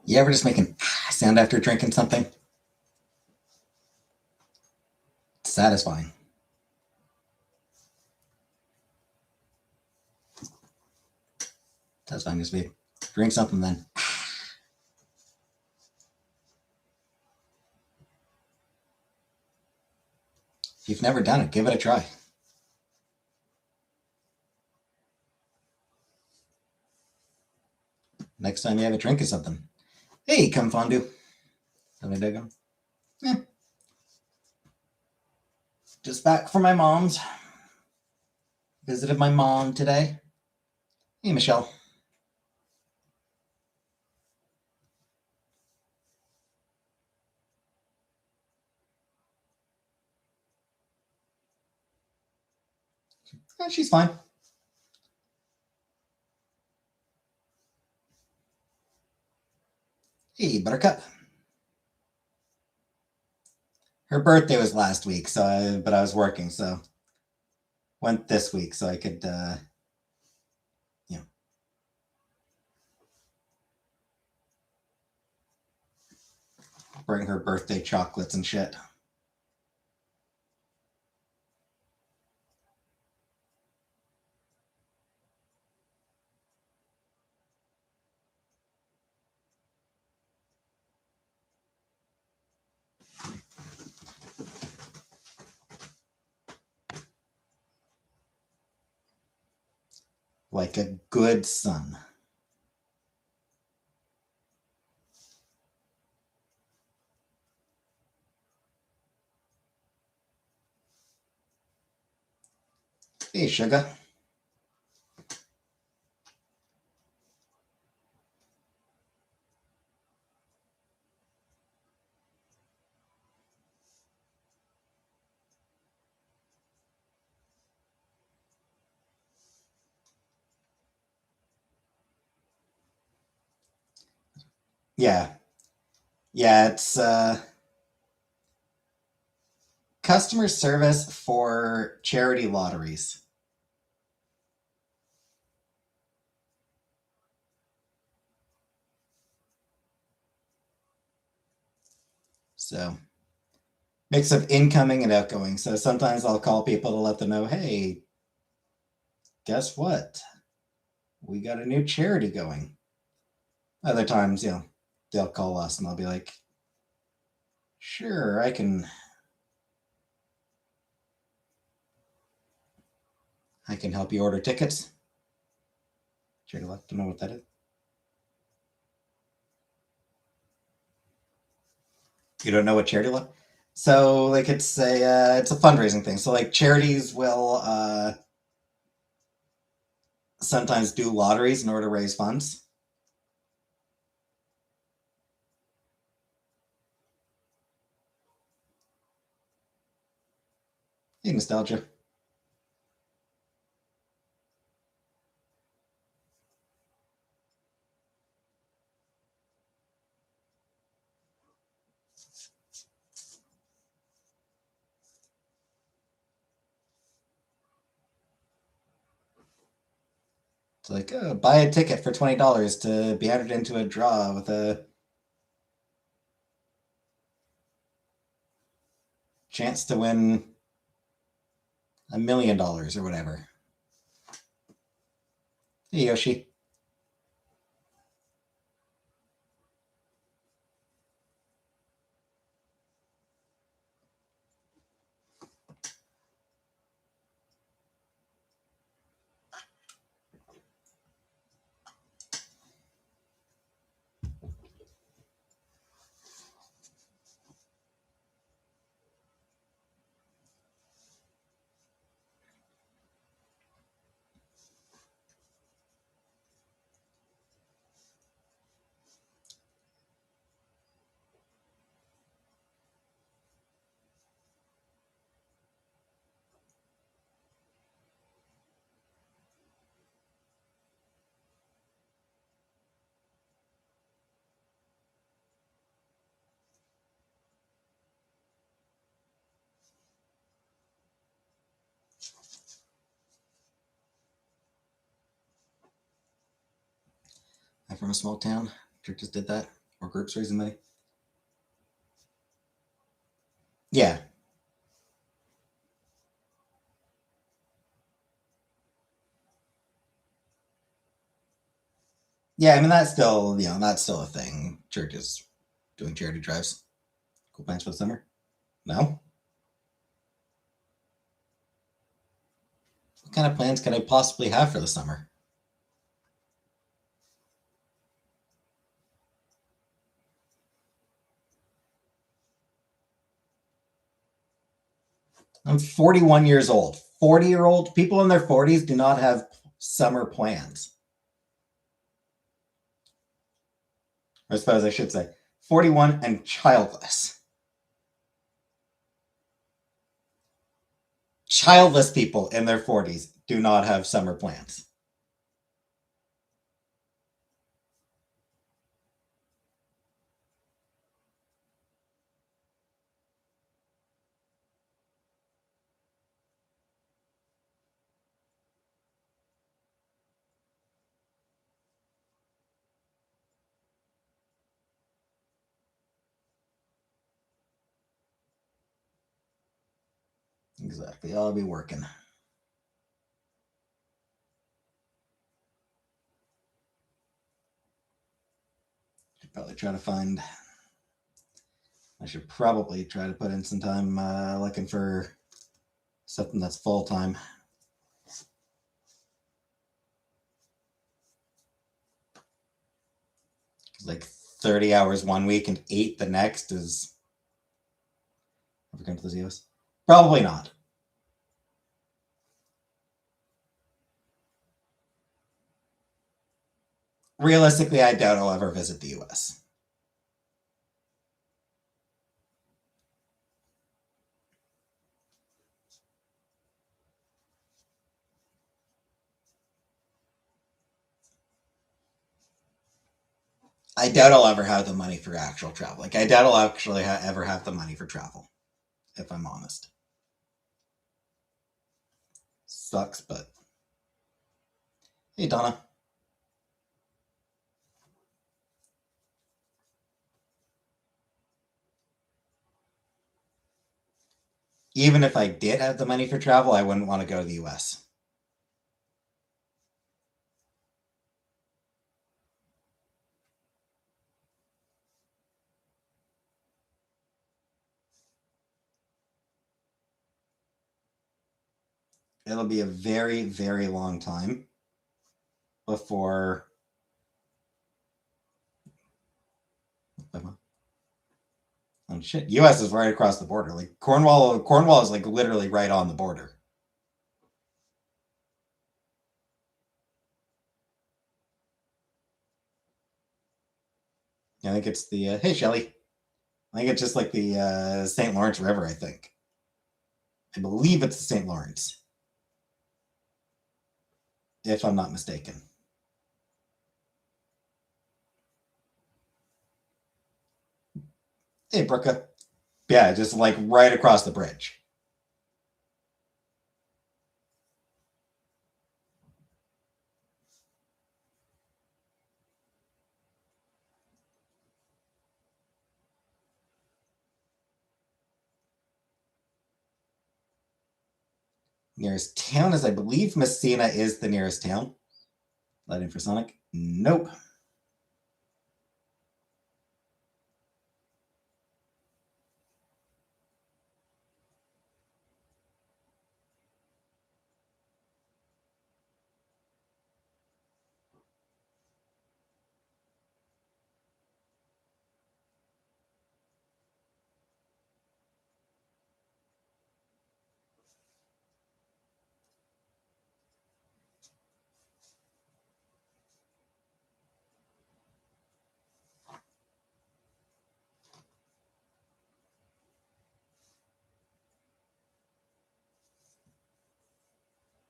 You ever just make a sound after drinking something? It's satisfying. Satisfying just be drink something then. If you've never done it, give it a try. Next time you have a drink of something. Hey, come fondue. How did I go? Yeah. Just back from my mom's. Visited my mom today. Hey, Michelle. She's fine. Hey, Buttercup. Her birthday was last week, but I was working, so went this week so I could, bring her birthday chocolates and shit. Like a good son. Hey, sugar. Yeah. Yeah, it's customer service for charity lotteries. So, mix of incoming and outgoing. So sometimes I'll call people to let them know, hey, guess what? We got a new charity going. Other times, they'll call us and I'll be like, sure, I can help you order tickets. Charity lot, don't know what that is. You don't know what charity lot? So like it's a fundraising thing. So like charities will sometimes do lotteries in order to raise funds. Hey, nostalgia. It's like, oh, buy a ticket for $20 to be entered into a draw with a chance to win $1 million or whatever. Hey, Yoshi. I'm from a small town. Churches did that. or groups raising money. Yeah. Yeah, I mean that's still a thing. Churches doing charity drives. Cool plans for the summer? No? What kind of plans can I possibly have for the summer? I'm 41 years old. 40-year-old people in their 40s do not have summer plans. I suppose I should say 41 and childless. Childless people in their 40s do not have summer plans. Exactly. I'll be working. Probably try to find. I should probably try to put in some time looking for something that's full time. Like 30 hours one week and 8 the next is. Ever come to the US? Probably not. Realistically, I doubt I'll ever visit the US. I doubt I'll ever have the money for actual travel. Like, I doubt I'll actually ever have the money for travel, if I'm honest. Sucks, but. Hey, Donna. Even if I did have the money for travel, I wouldn't want to go to the US. It'll be a very, very long time before. Oh shit! U.S. is right across the border. Like Cornwall is like literally right on the border. I think it's the hey Shelly. I think it's just like the St. Lawrence River. I think. I believe it's the St. Lawrence, if I'm not mistaken. Hey, Brooke. Yeah, just like right across the bridge. Nearest town is, I believe, Messina is the nearest town. Light infrasonic? Nope.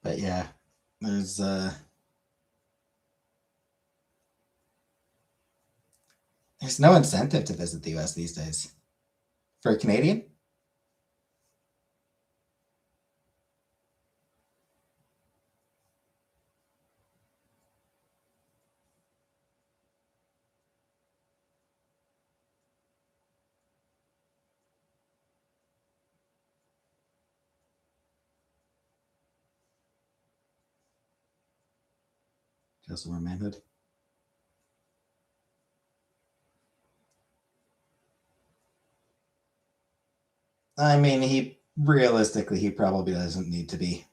But yeah, there's no incentive to visit the US these days. For a Canadian? Just more manhood. I mean, he realistically, he probably doesn't need to be.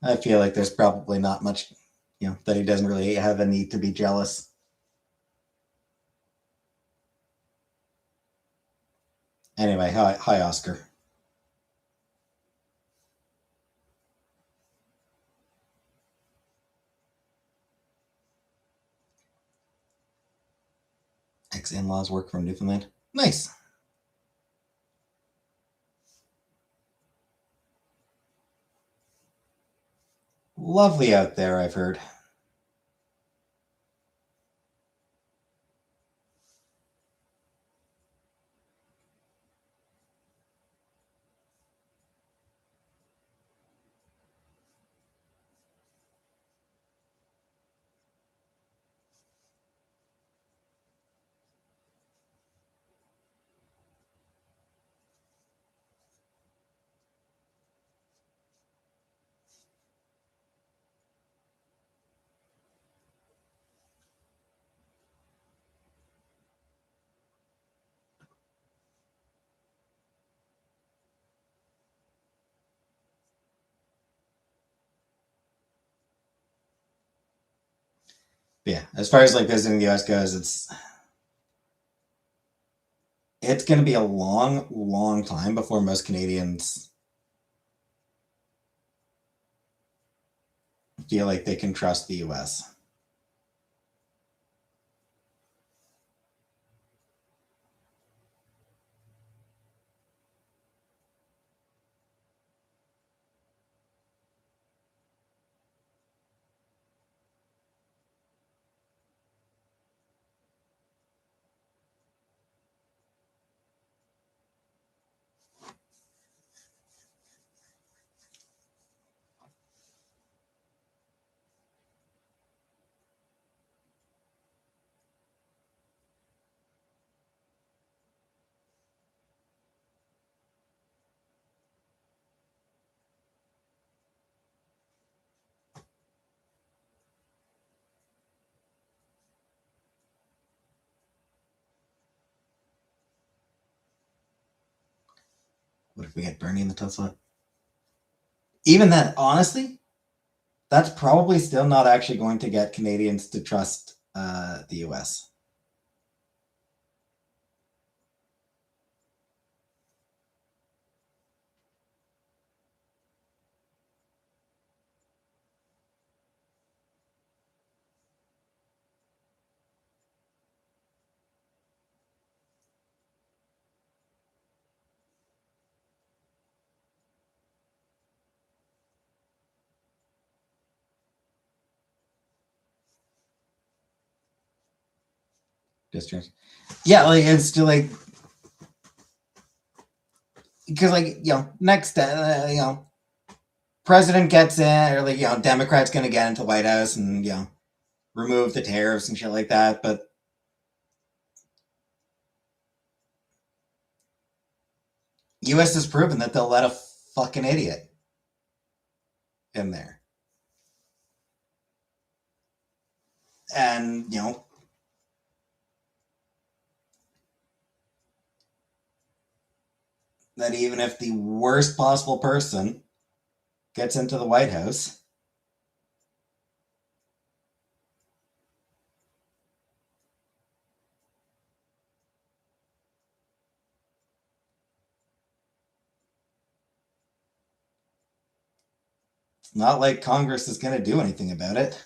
I feel like there's probably not much, that he doesn't really have a need to be jealous. Anyway, hi Oscar. Ex-in-laws work from Newfoundland. Nice. Lovely out there, I've heard. But yeah, as far as like visiting the US goes, it's going to be a long, long time before most Canadians feel like they can trust the US. What if we get Bernie in the top slot? Even then, honestly, that's probably still not actually going to get Canadians to trust the US. Distrust. Yeah, like it's still like because like next president gets in or like Democrats gonna get into White House and remove the tariffs and shit like that, but US has proven that they'll let a fucking idiot in there. And that even if the worst possible person gets into the White House, it's not like Congress is going to do anything about it.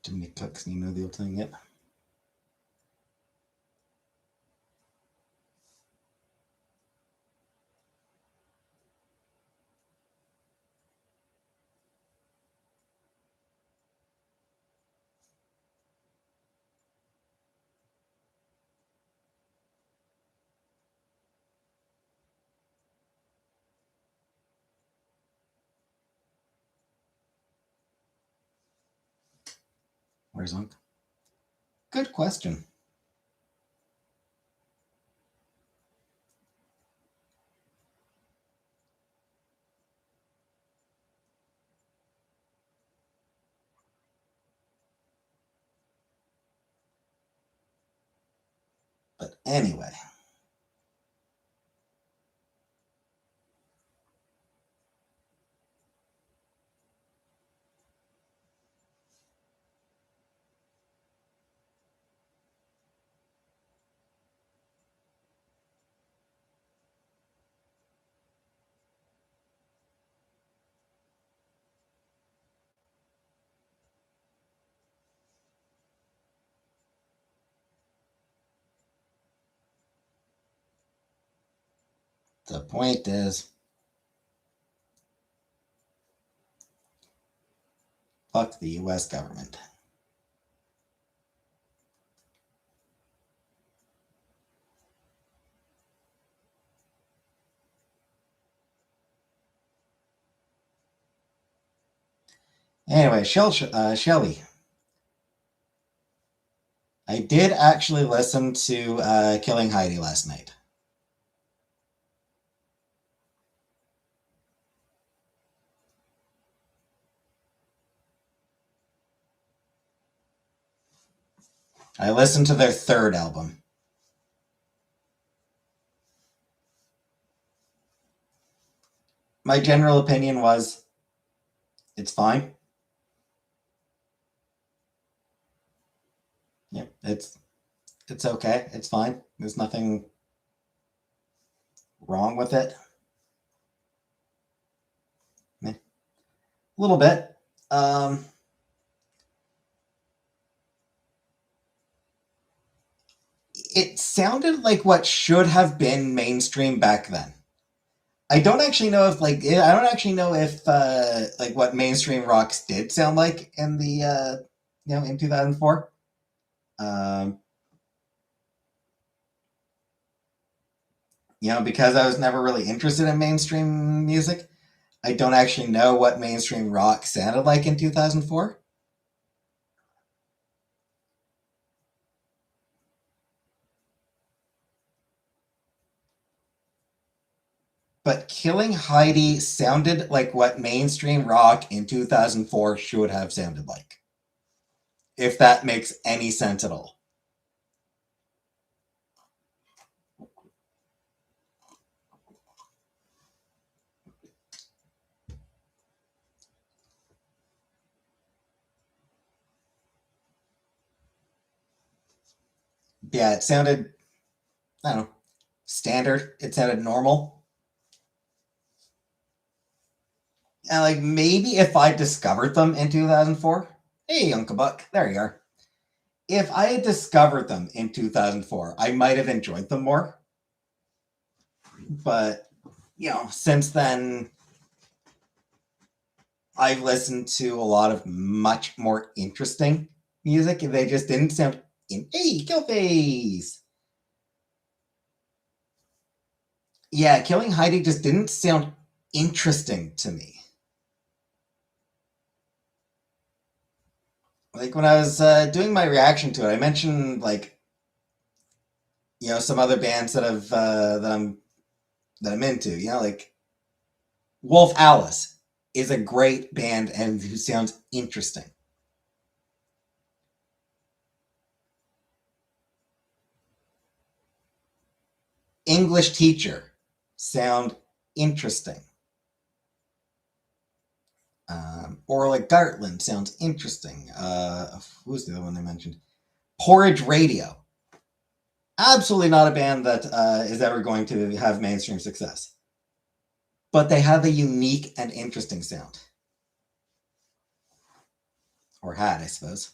Too many cooks, and you know the old thing, yep. Where's Unc? Good question. But anyway. The point is, fuck the US government. Anyway, Shelly. I did actually listen to Killing Heidi last night. I listened to their third album. My general opinion was, it's fine. Yeah, it's okay. It's fine. There's nothing wrong with it. A little bit. It sounded like what should have been mainstream back then. I don't actually know if like what mainstream rocks did sound like in the in 2004. Because I was never really interested in mainstream music, I don't actually know what mainstream rock sounded like in 2004. But Killing Heidi sounded like what mainstream rock in 2004 should have sounded like. If that makes any sense at all. Yeah, it sounded, I don't know, standard. It sounded normal. And like maybe if I discovered them in 2004, hey, Uncle Buck, there you are. If I had discovered them in 2004, I might have enjoyed them more. But, since then, I've listened to a lot of much more interesting music, and they just didn't sound hey, Killface! Yeah, Killing Heidi just didn't sound interesting to me. Like when I was doing my reaction to it, I mentioned like some other bands that I've that I'm into. Like Wolf Alice is a great band and who sounds interesting. English Teacher sound interesting. Orla Gartland sounds interesting. Who's the other one they mentioned? Porridge Radio. Absolutely not a band that is ever going to have mainstream success. But they have a unique and interesting sound. Or had, I suppose.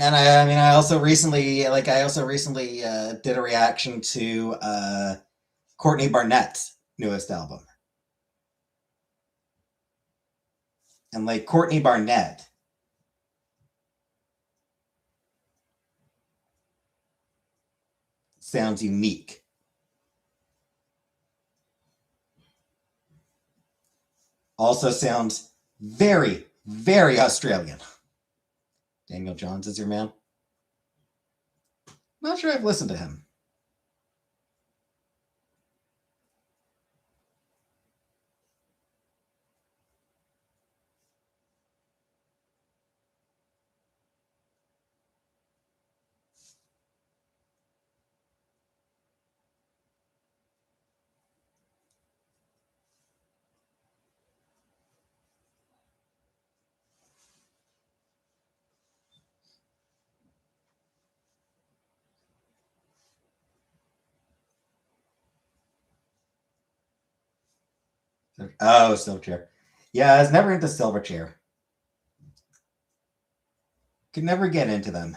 And I mean, I also recently did a reaction to Courtney Barnett's newest album, and like Courtney Barnett sounds unique. Also sounds very, very Australian. Daniel Johns is your man? Not sure I've listened to him. Oh, Silverchair. Yeah, I was never into Silverchair. Could never get into them.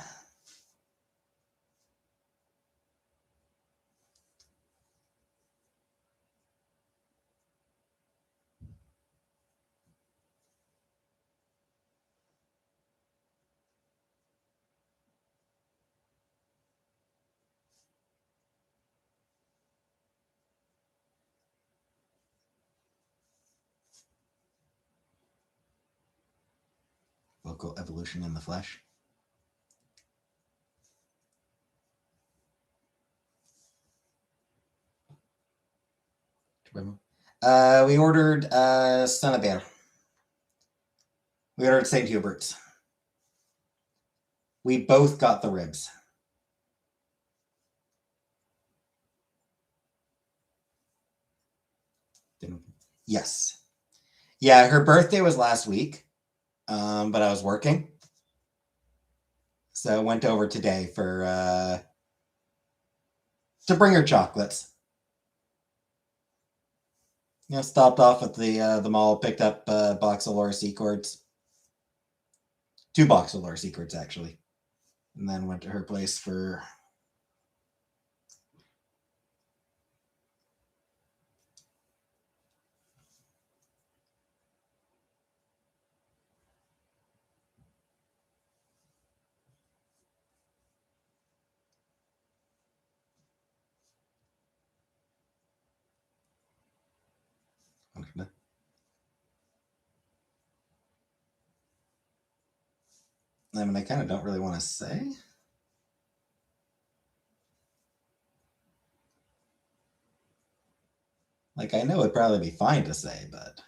Vocal evolution in the flesh. We ordered Son-a-Bear. We ordered St. Hubert's. We both got the ribs. Yes. Yeah, her birthday was last week, but I was working. So I went over today for to bring her chocolates. You know, stopped off at the mall, picked up a box of Laura Secords. 2 boxes of Laura Secords, actually. And then went to her place for... I mean, I kind of don't really want to say. Like, I know it'd probably be fine to say, but...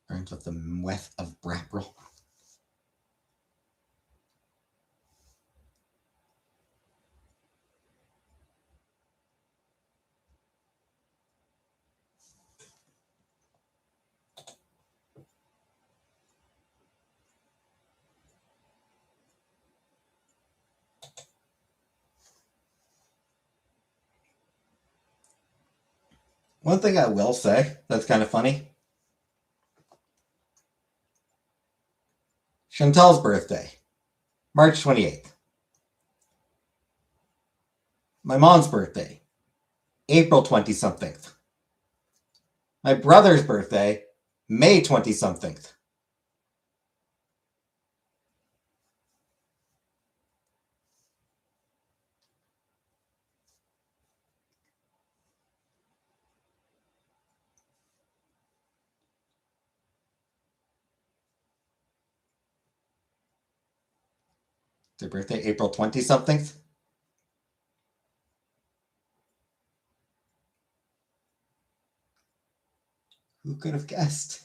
Burns with the mweth of Brapprel. One thing I will say that's kind of funny. Chantal's birthday, March 28th. My mom's birthday, April 20-something. My brother's birthday, May 20-something. Their birthday, April 20-something. Who could have guessed?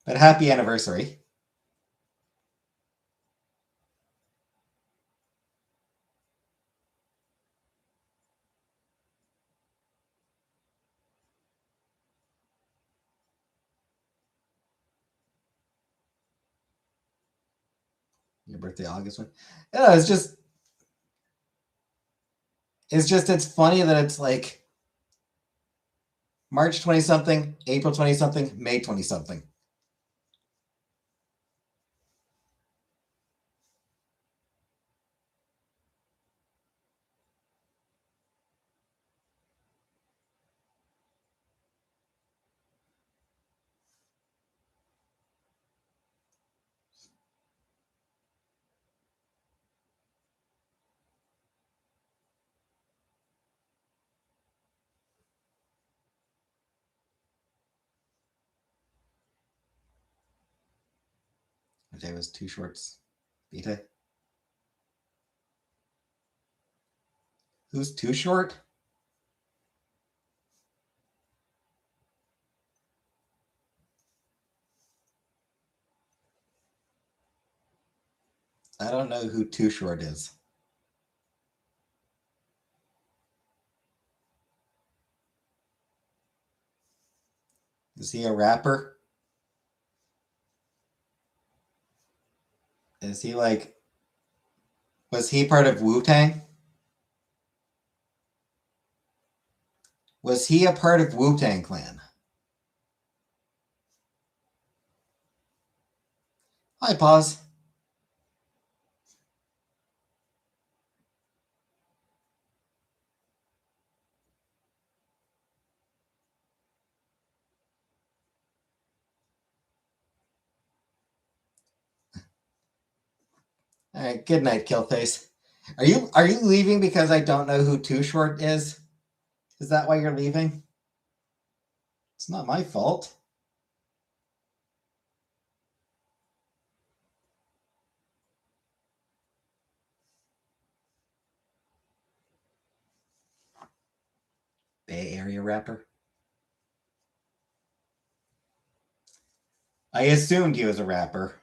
But happy anniversary. Your birthday, August 1. Yeah, it's funny that it's like March 20-something, April 20-something, May 20-something. What day was Too Short's B-Day? Who's Too Short? I don't know who Too Short is. Is he a rapper? Is he like, was he part of Wu-Tang? Was he a part of Wu-Tang Clan? Hi, pause. All right, good night, Killface. Are you leaving because I don't know who Too Short is? Is that why you're leaving? It's not my fault. Bay Area rapper? I assumed he was a rapper.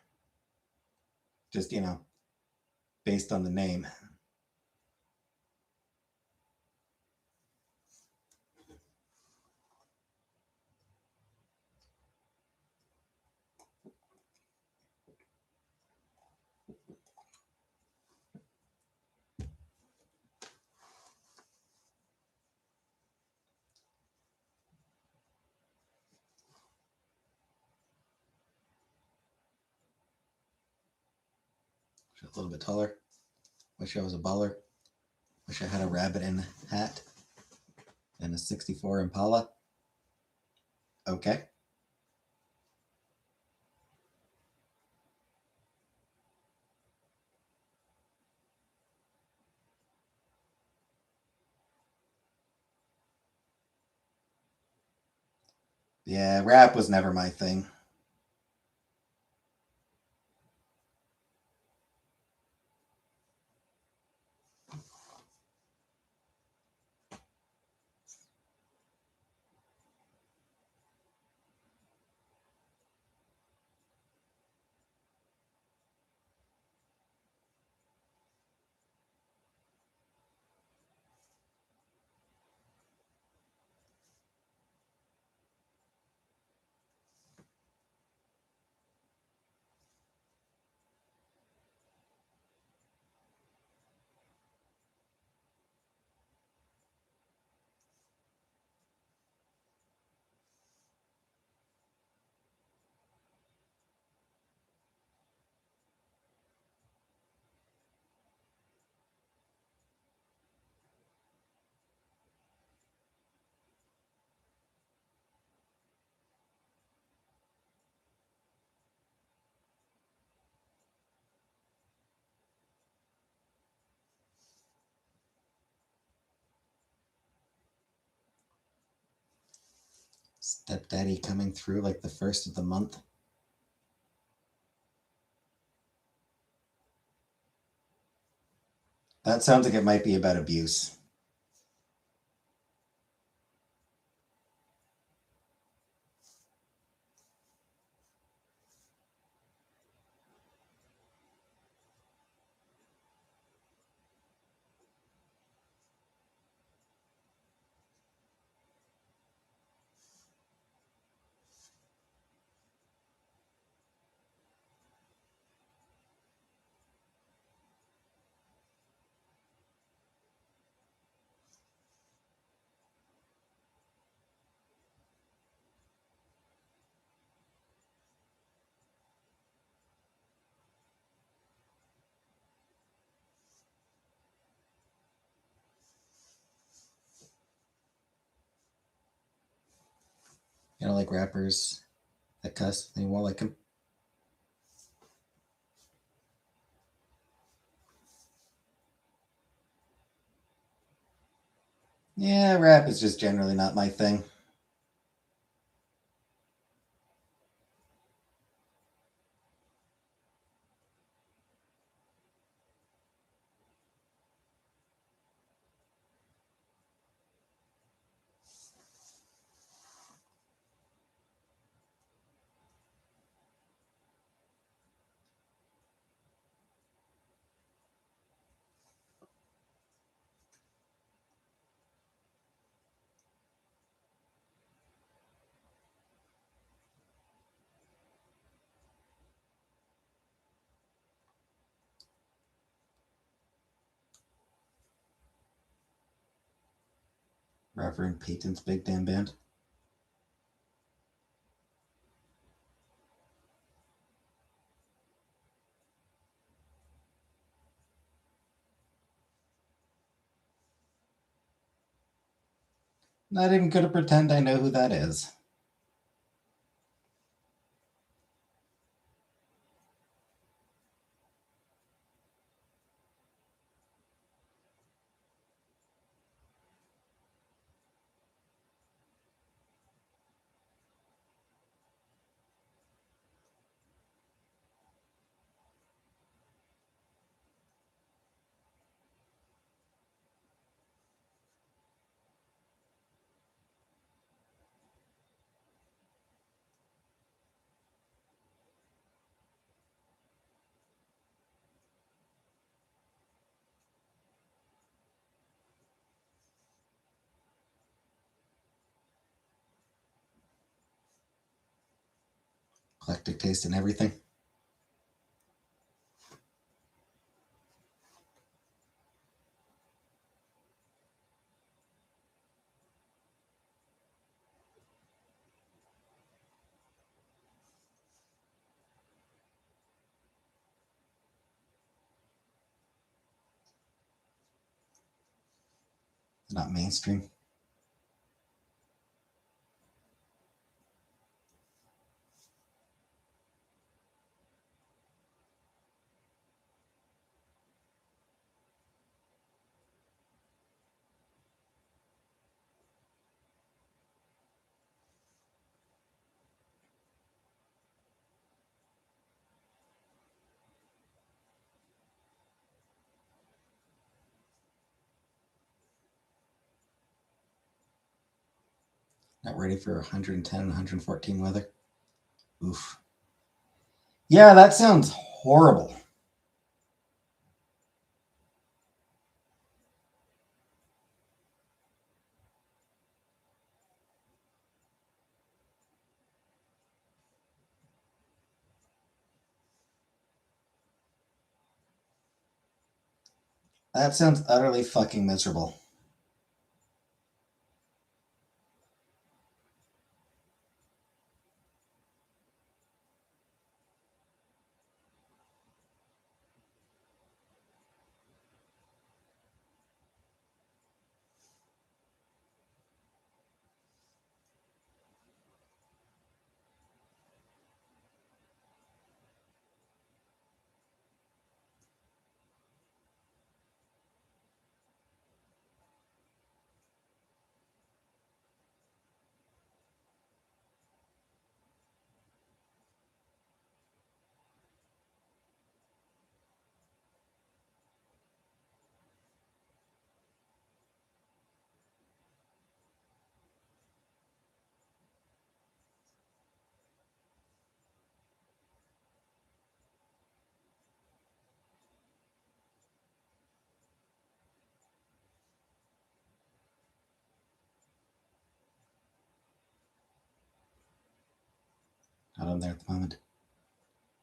Just, based on the name. A little bit taller. Wish I was a baller. Wish I had a rabbit in a hat and a 64 Impala. Okay. Yeah, rap was never my thing. Stepdaddy coming through like the first of the month. That sounds like it might be about abuse. You know, like rappers that cuss, they won't like them. Yeah, rap is just generally not my thing. Reverend Peyton's Big Damn Band. Not even gonna pretend I know who that is. Eclectic taste in everything. Not mainstream. Not ready for 110, 114 weather. Oof. Yeah, that sounds horrible. That sounds utterly fucking miserable. Not on there at the moment.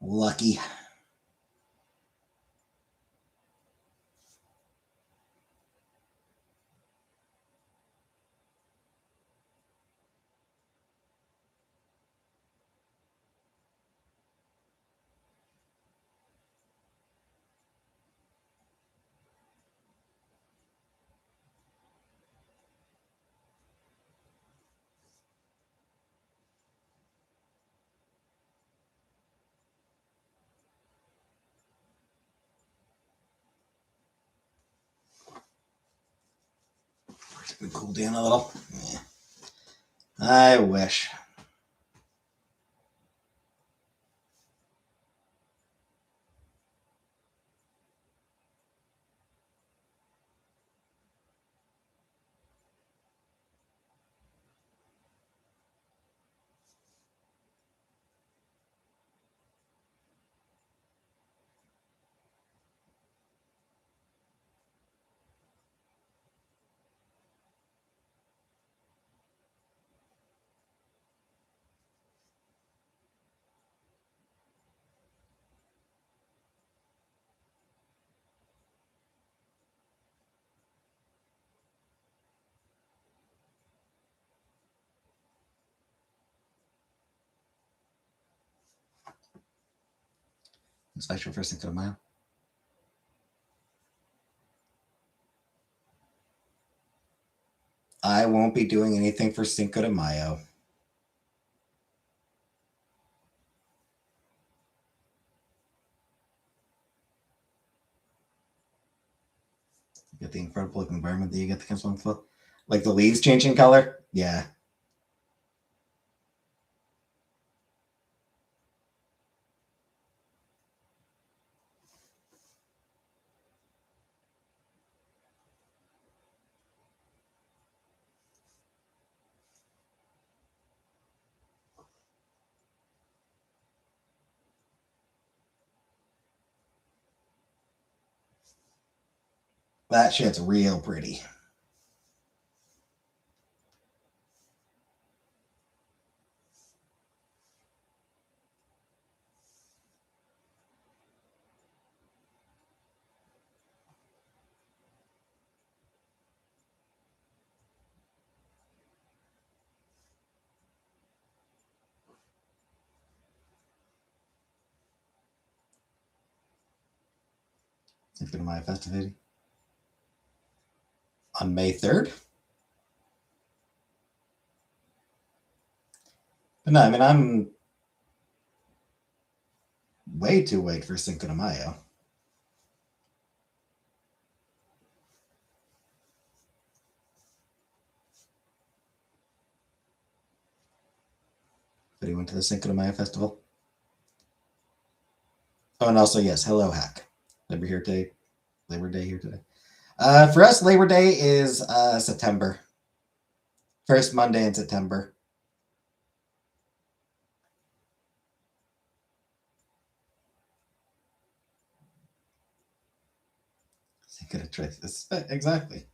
Lucky. It's gonna cool down a little. Yeah. I wish. Special for Cinco de Mayo. I won't be doing anything for Cinco de Mayo. You get the incredible environment that you get the Kingsland Flow. Like the leaves changing color. Yeah. That shit's real pretty. Cinco de Mayo festivity. On May 3rd? But no, I mean, I'm way too late for Cinco de Mayo. But he went to the Cinco de Mayo festival. Oh, and also, yes, hello, Hack. Labor Day here today. For us, Labor Day is September. First Monday in September. Cinco de Tres. Exactly.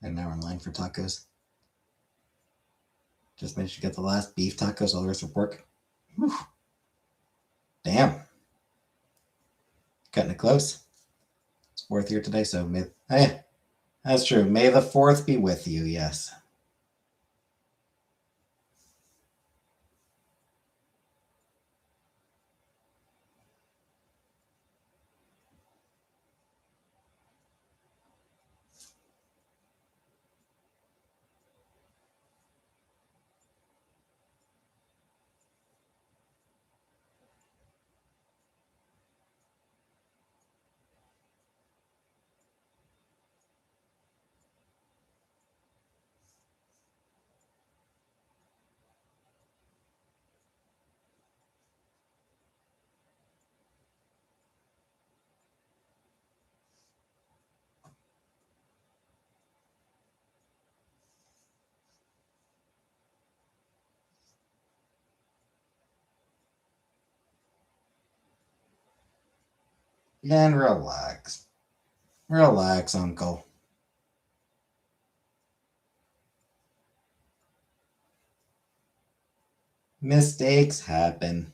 And now we're in line for tacos. Just managed to get the last beef tacos, all the rest are pork. Whew. Damn. Cutting it close. It's 4th here today, so hey, that's true. May the 4th be with you, yes. And relax. Relax, Uncle. Mistakes happen.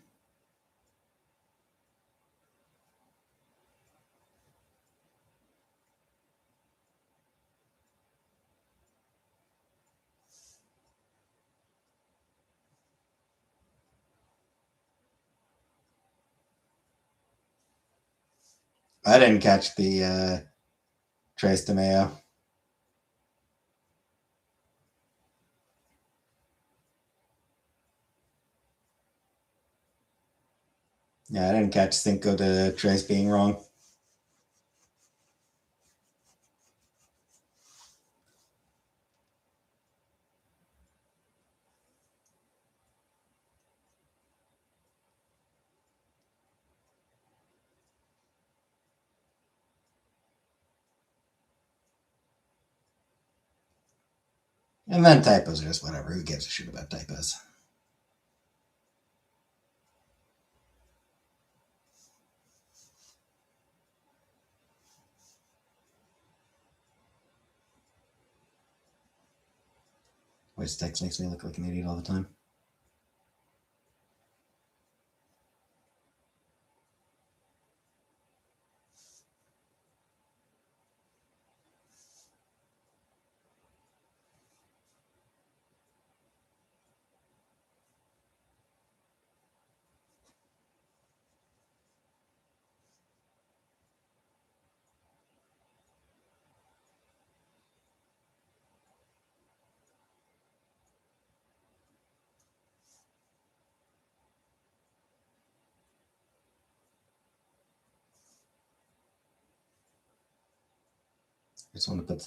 I didn't catch the Trace DeMayo. Yeah, I didn't catch Cinco de Trace being wrong. And then typos are just whatever. Who gives a shit about typos? Voice text makes me look like an idiot all the time. I just want to put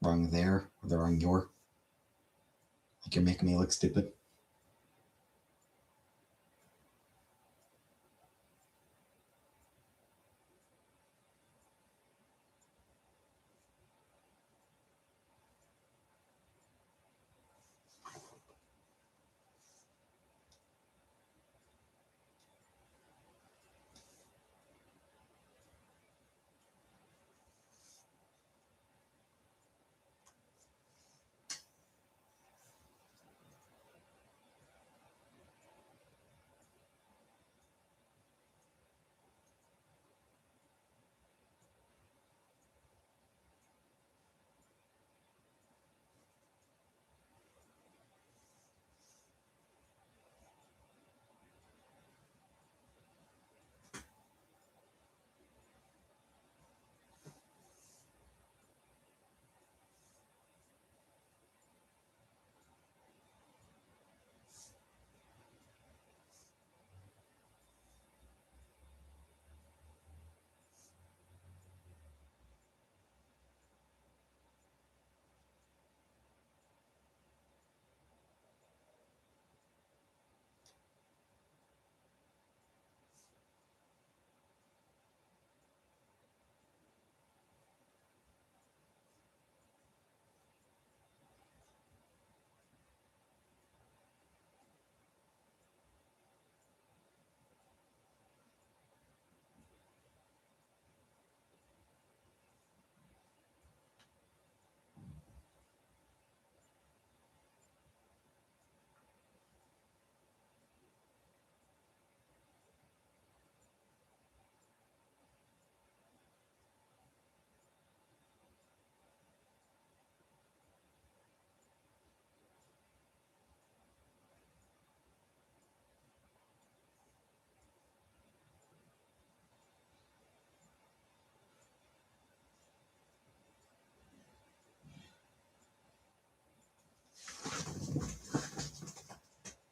wrong there or the wrong your. Like you're making me look stupid.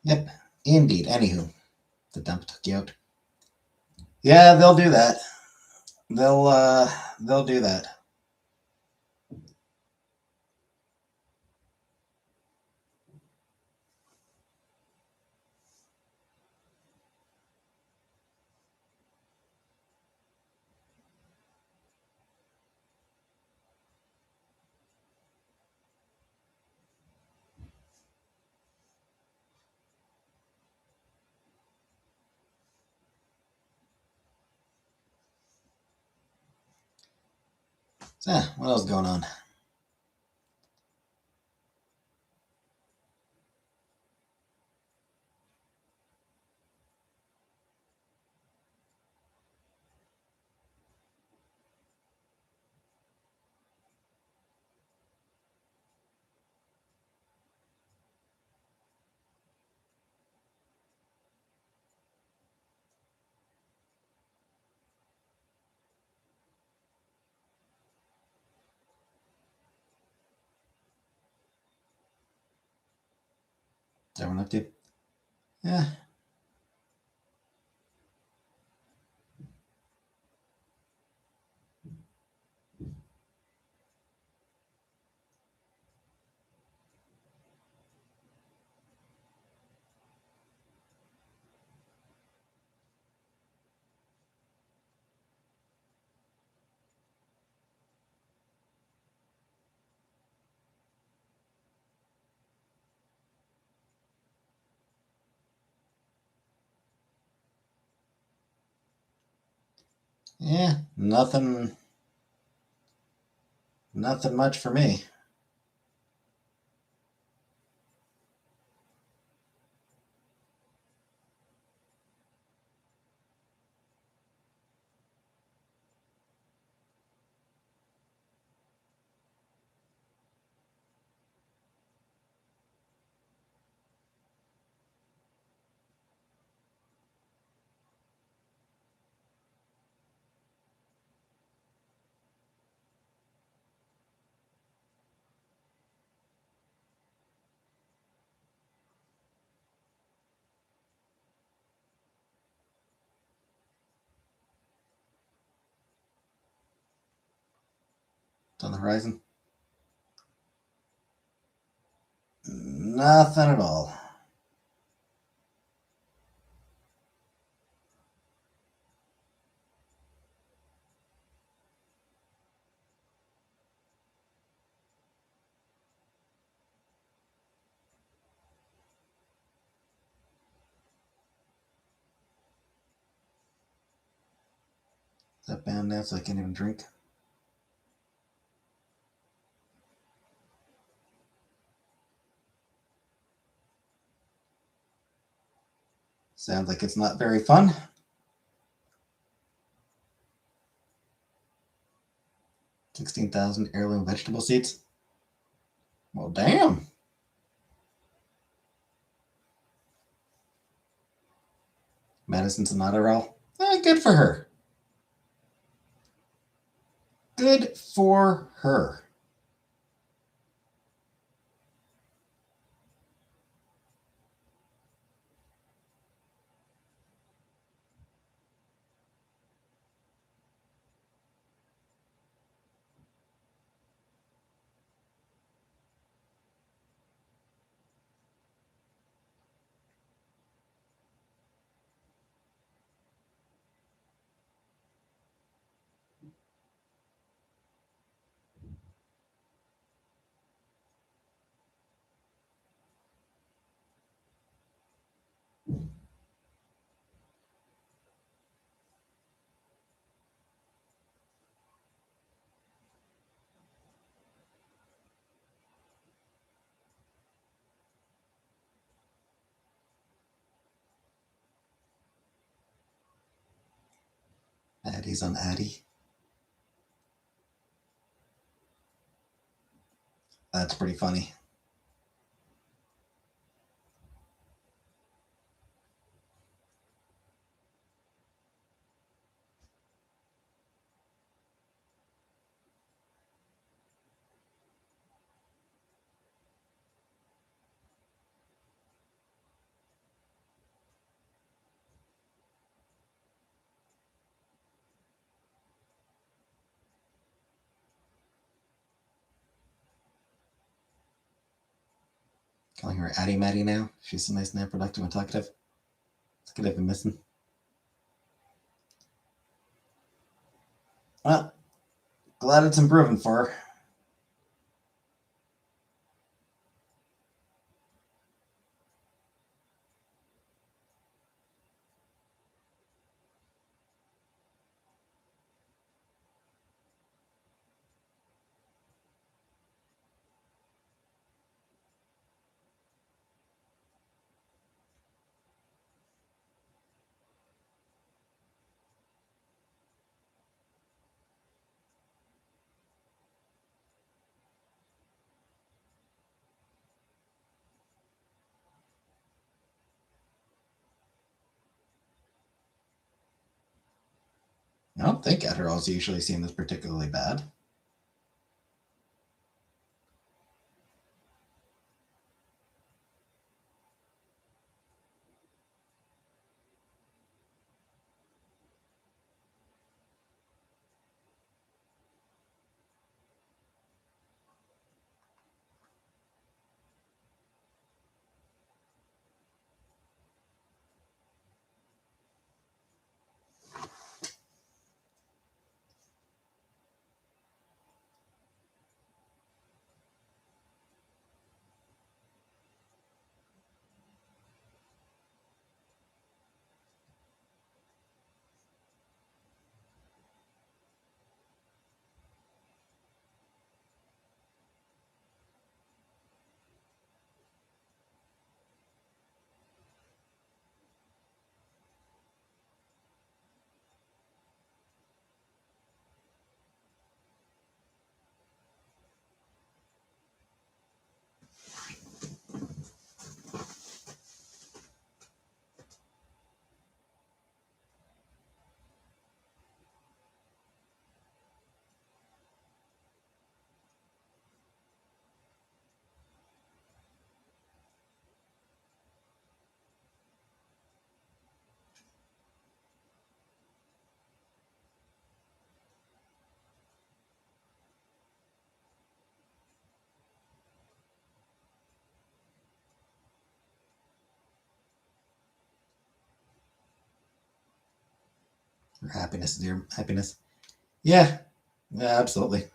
Yep, indeed. Anywho, the dump took you out. Yeah, they'll do that. They'll do that. So, what else is going on? What's everyone up to? Yeah. Yeah, nothing much for me. It's on the horizon. Nothing at all. Is that bound now so I can't even drink? Sounds like it's not very fun. $16,000 heirloom vegetable seeds. Well, damn. Madison Sonata roll. Good for her. Good for her. Addie's on Addie. That's pretty funny. Calling her Addie Maddie now. She's so nice and productive and talkative. It's good I've been missing. Well, glad it's improving for her. I don't think Adderall's usually seen as particularly bad. Or happiness, dear happiness. Yeah, yeah, absolutely.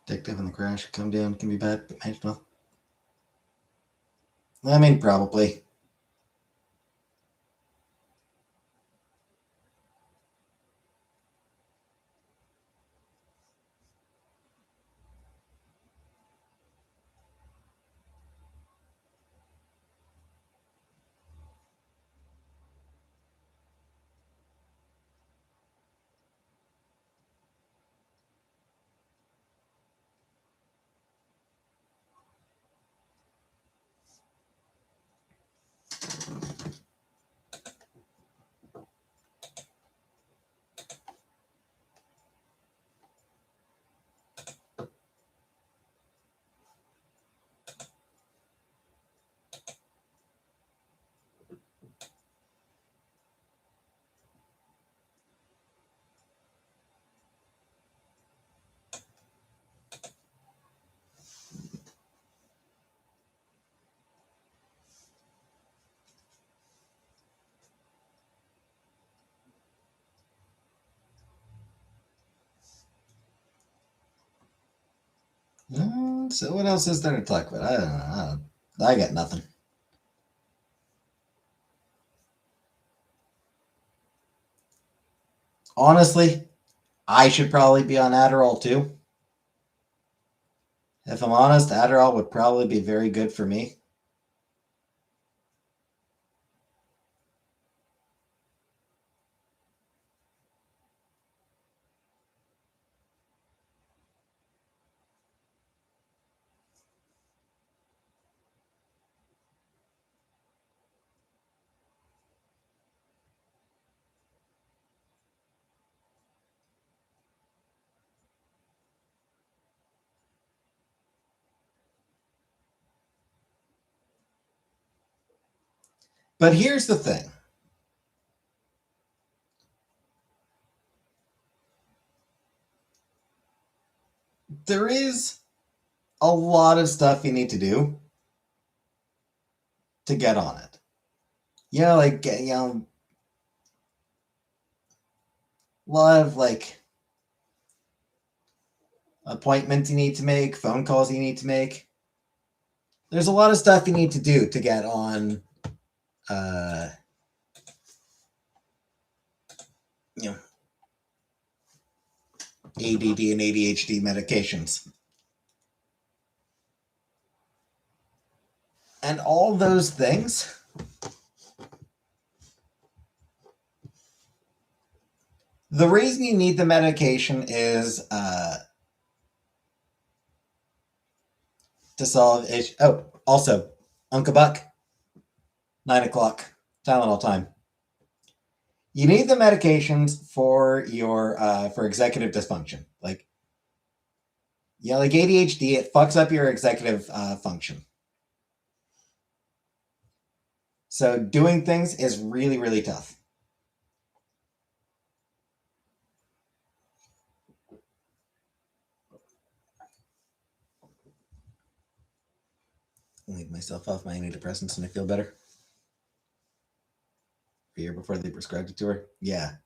Addictive and the crash come down can be bad, but manageable. I mean, probably. So what else is there to talk about? I don't know. I got nothing. Honestly, I should probably be on Adderall too. If I'm honest, Adderall would probably be very good for me. But here's the thing. There is a lot of stuff you need to do to get on it. Yeah, like, a lot of like appointments you need to make, phone calls you need to make. There's a lot of stuff you need to do to get on, uh, you know, ADD and ADHD medications. And all those things, the reason you need the medication is to solve issue. Oh, also, Uncle Buck, 9 o'clock, Tylenol time. You need the medications for your for executive dysfunction. Like, yeah, like ADHD, it fucks up your executive function. So doing things is really, really tough. I'll leave myself off my antidepressants and I feel better. A year before they prescribed it to her. Yeah.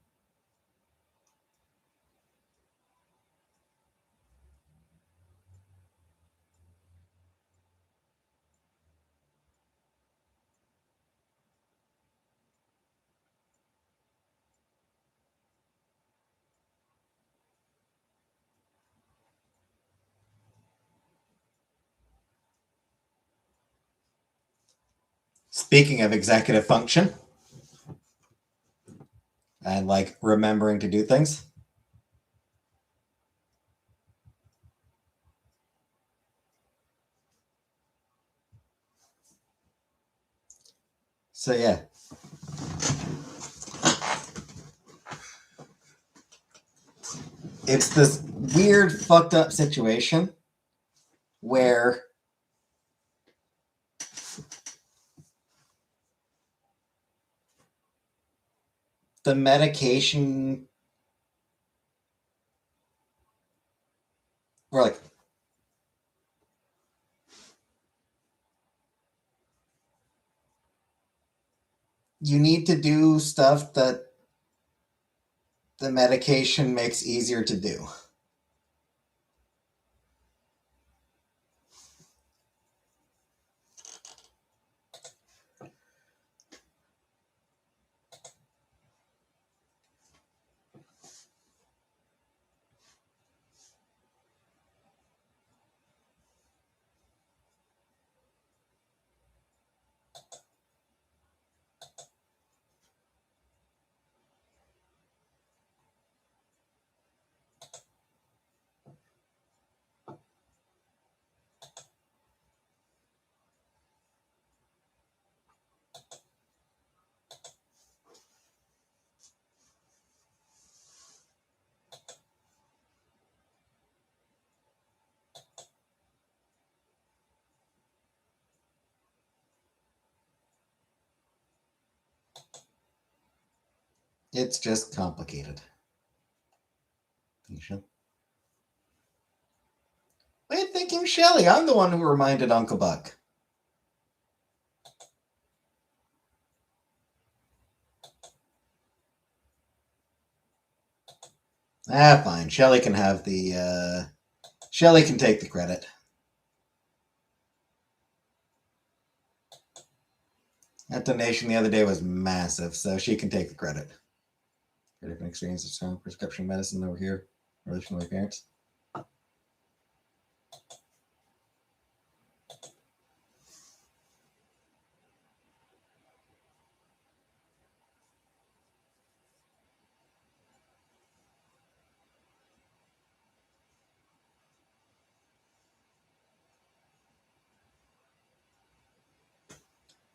Speaking of executive function and like remembering to do things. So yeah. It's this weird fucked up situation where the medication or like you need to do stuff that the medication makes easier to do. It's just complicated. Wait, thinking Shelly. I'm the one who reminded Uncle Buck. Fine. Shelly can have the Shelly can take the credit. That donation the other day was massive, so she can take the credit. Different experience of strong prescription medicine over here. Relation to my parents.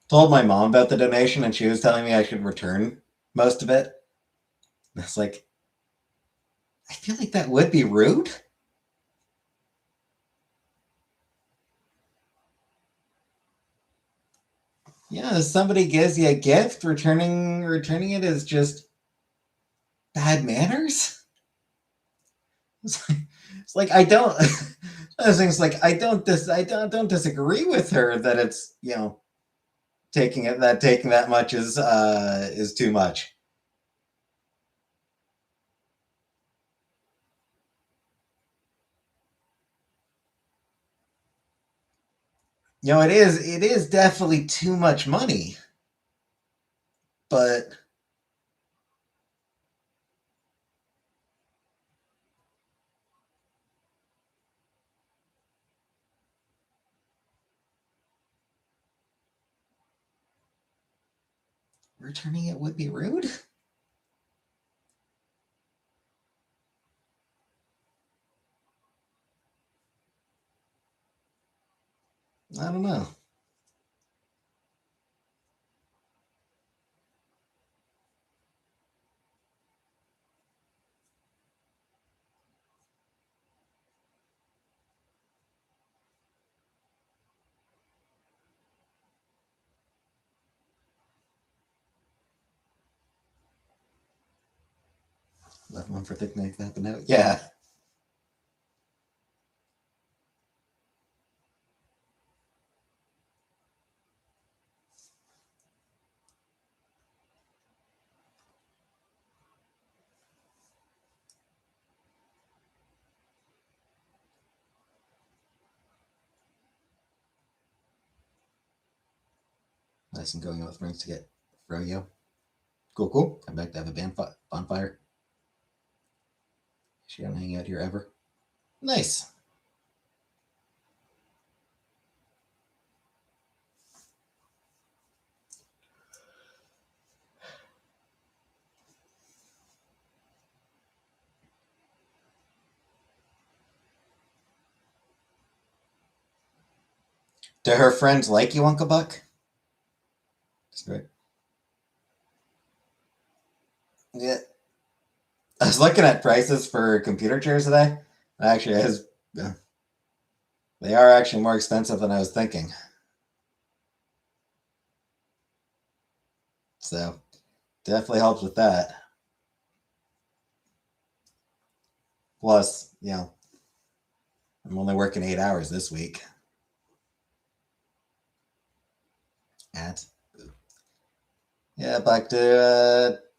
Told my mom about the donation and she was telling me I should return most of it. It's like, I feel like that would be rude. Yeah, if somebody gives you a gift, returning it is just bad manners. It's like I don't. Other things like I don't disagree with her that it's taking that much is too much. It is definitely too much money, but returning it would be rude. I don't know. Left one for thinking like that, but no. Yeah. Nice and going out with friends to get froyo. Cool, cool. Come back to have a bonfire. She don't hang out here ever. Nice. Do her friends like you, Uncle Buck? That's great. Yeah. I was looking at prices for computer chairs today. Actually, they are actually more expensive than I was thinking. So definitely helps with that. Plus, I'm only working 8 hours this week. At yeah, but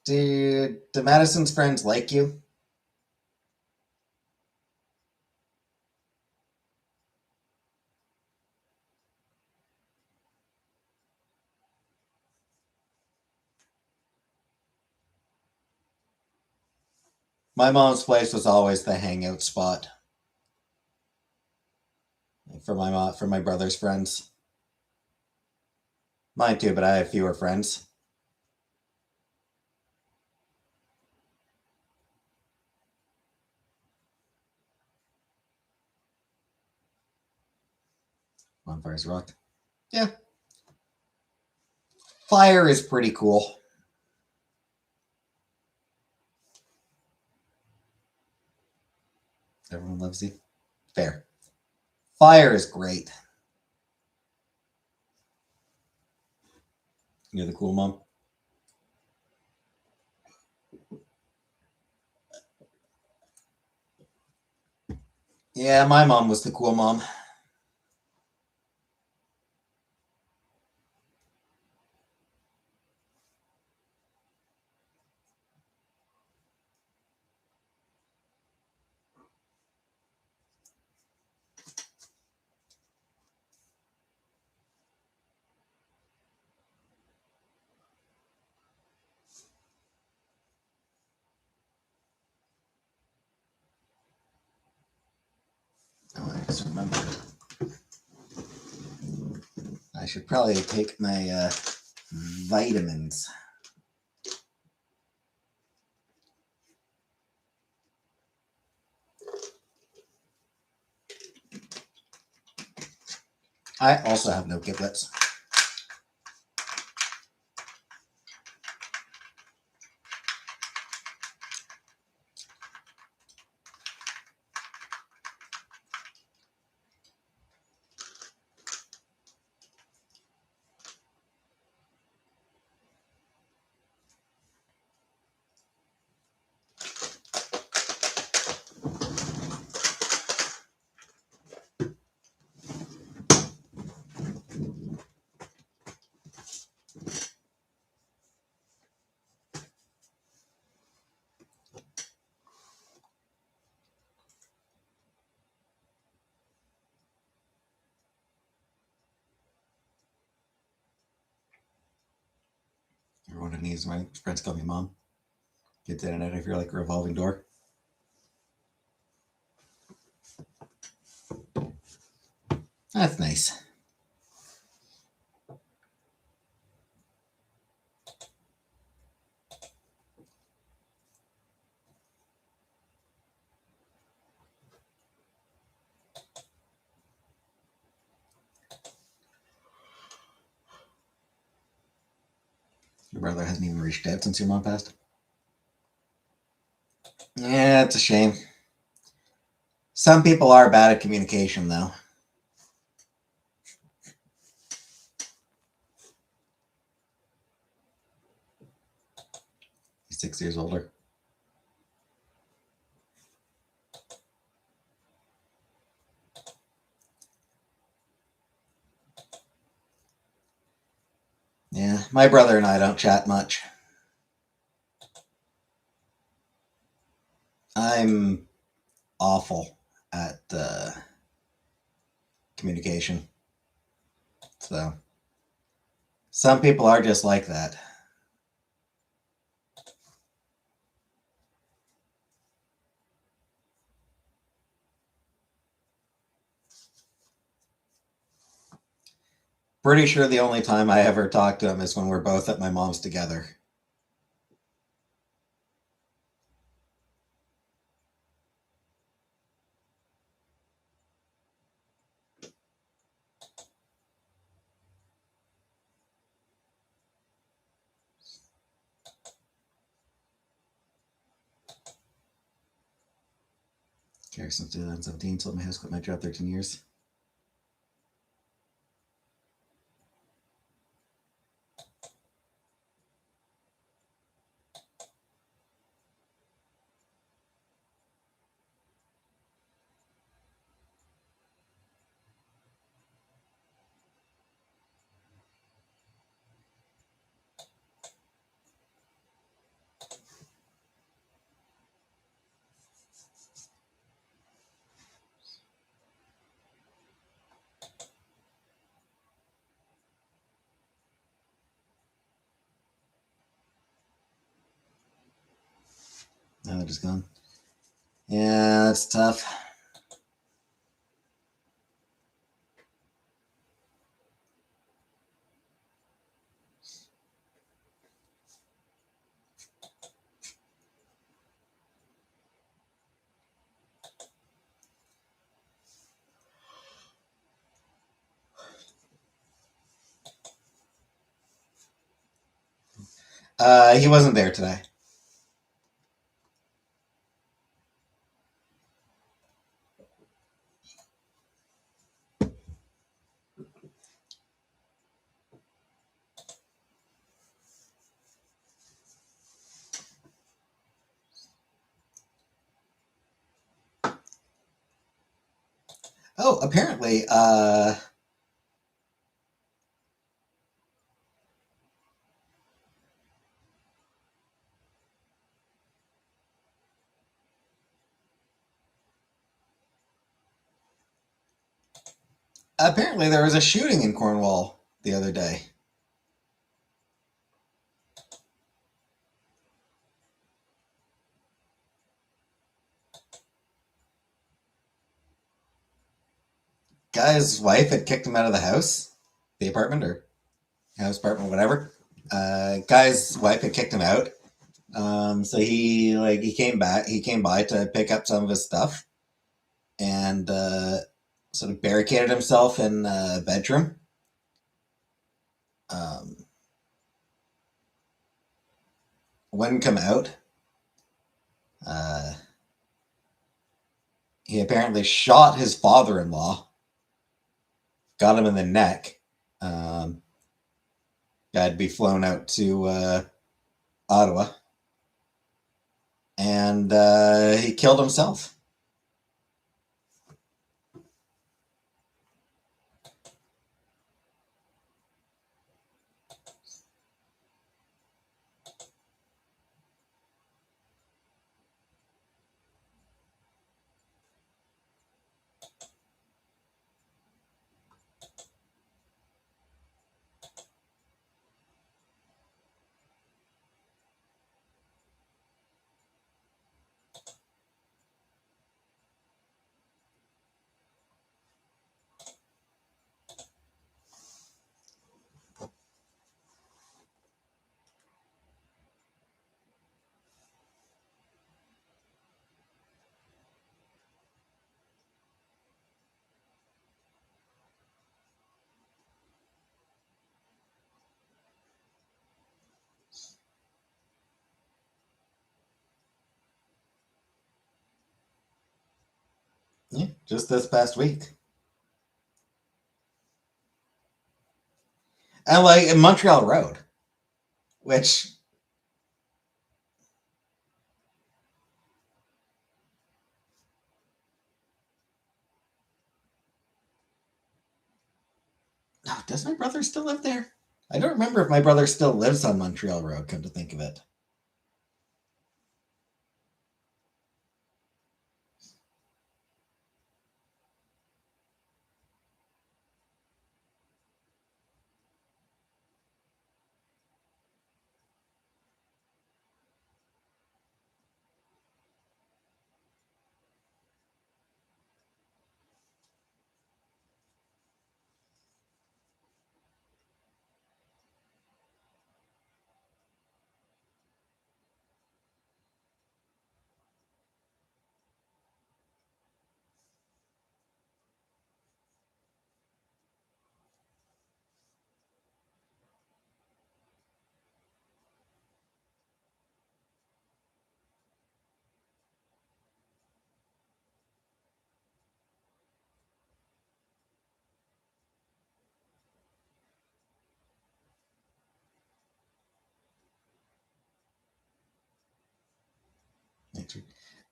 do Madison's friends like you? My mom's place was always the hangout spot for my brother's friends. Mine too, but I have fewer friends. Bonfires rock. Yeah, fire is pretty cool. Everyone loves you. Fair. Fire is great. You're the cool mom. Yeah, my mom was the cool mom. Oh, I just remember. I should probably take my vitamins. I also have no giblets. what it needs. My friends call me mom. Gets in and out of here like a revolving door. That's nice. Your brother hasn't even reached out since your mom passed. Yeah, it's a shame. Some people are bad at communication, though. He's 6 years older. Yeah, my brother and I don't chat much. I'm awful at communication. So, some people are just like that. Pretty sure the only time I ever talk to him is when we're both at my mom's together. Care since 2017, sold my house, quit my job 13 years. Now they're just gone. Yeah, that's tough. He wasn't there today. Oh, apparently there was a shooting in Cornwall the other day. Guy's wife had kicked him out of the house, the apartment or house, apartment, whatever. Guy's wife had kicked him out. So he came back. He came by to pick up some of his stuff, and sort of barricaded himself in a bedroom. Um, wouldn't come out. Uh, he apparently shot his father-in-law, got him in the neck. Had to be flown out to Ottawa, and he killed himself. Yeah, just this past week. And like in Montreal Road, which oh, does my brother still live there? I don't remember if my brother still lives on Montreal Road, come to think of it.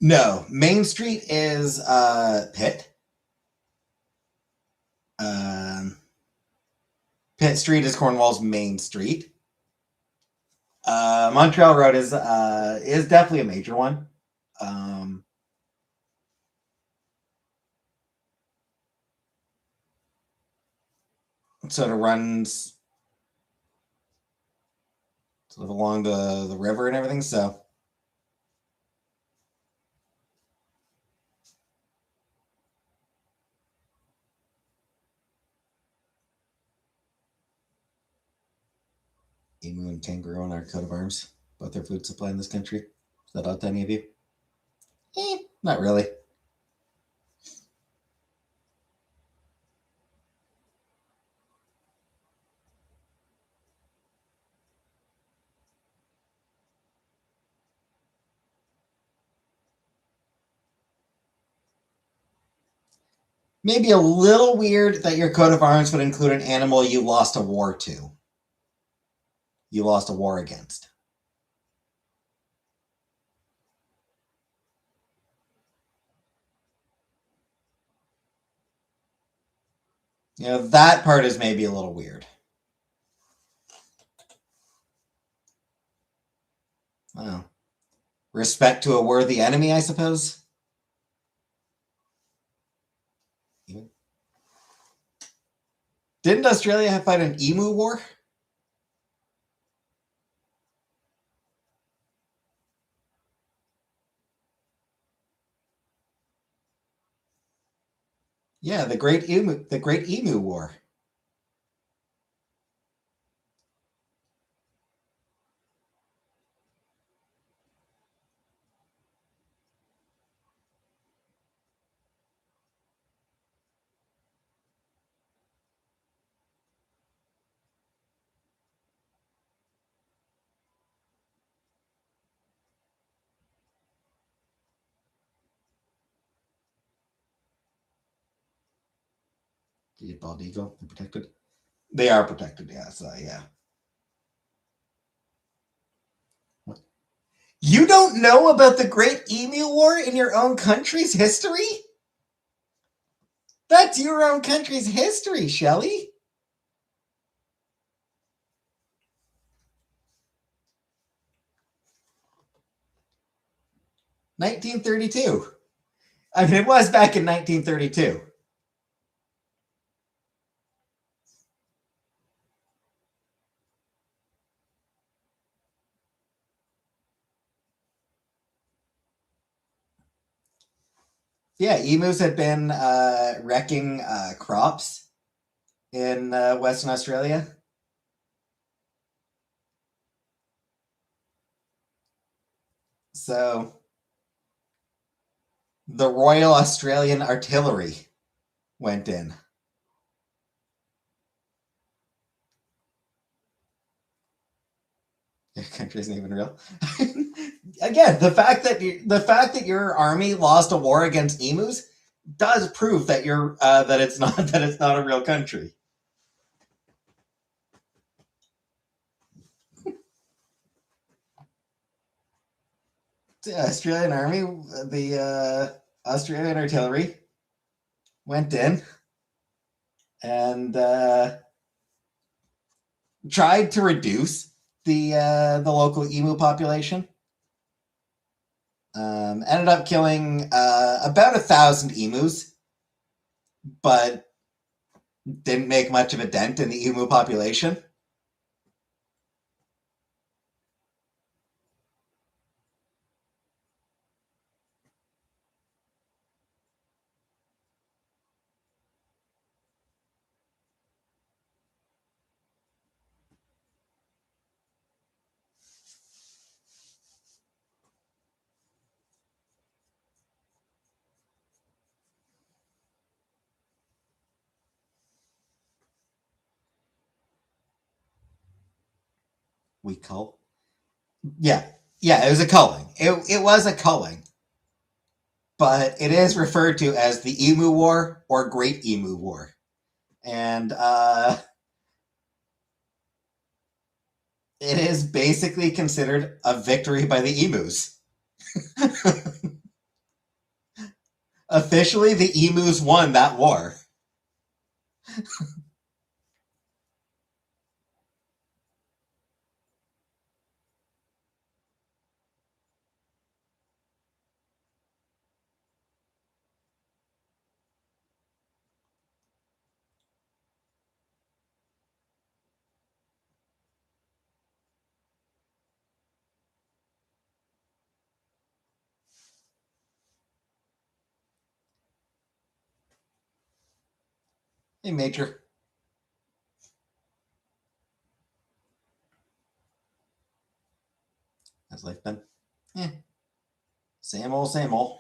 No, Main Street is Pitt. Um, Pitt Street is Cornwall's main street. Montreal Road is definitely a major one. Um, sort of runs sort of along the river and everything. So emu and kangaroo on our coat of arms, both their food supply in this country. Is that odd to any of you? Not really. Maybe a little weird that your coat of arms would include an animal you lost a war to. You lost a war against. You know, that part is maybe a little weird. Well, respect to a worthy enemy, I suppose. Didn't Australia fight an emu war? Yeah, the Great Emu War. The bald eagle, they're protected. They are protected, yeah. So yeah. You don't know about the Great Emu War in your own country's history? That's your own country's history, Shelley. 1932. I mean, it was back in 1932. Yeah, emus had been wrecking crops in Western Australia. So the Royal Australian Artillery went in. Your country isn't even real. Again, the fact that your army lost a war against emus does prove that you're that it's not that it's not a real country. The Australian Army, the Australian artillery went in and tried to reduce the local emu population. Ended up killing about 1,000 emus, but didn't make much of a dent in the emu population. We cull. Yeah, yeah, it was a culling. It was a culling, but it is referred to as the Emu War or Great Emu War, and it is basically considered a victory by the emus. Officially, the emus won that war. Hey, Major. How's life been? Yeah, same old, same old.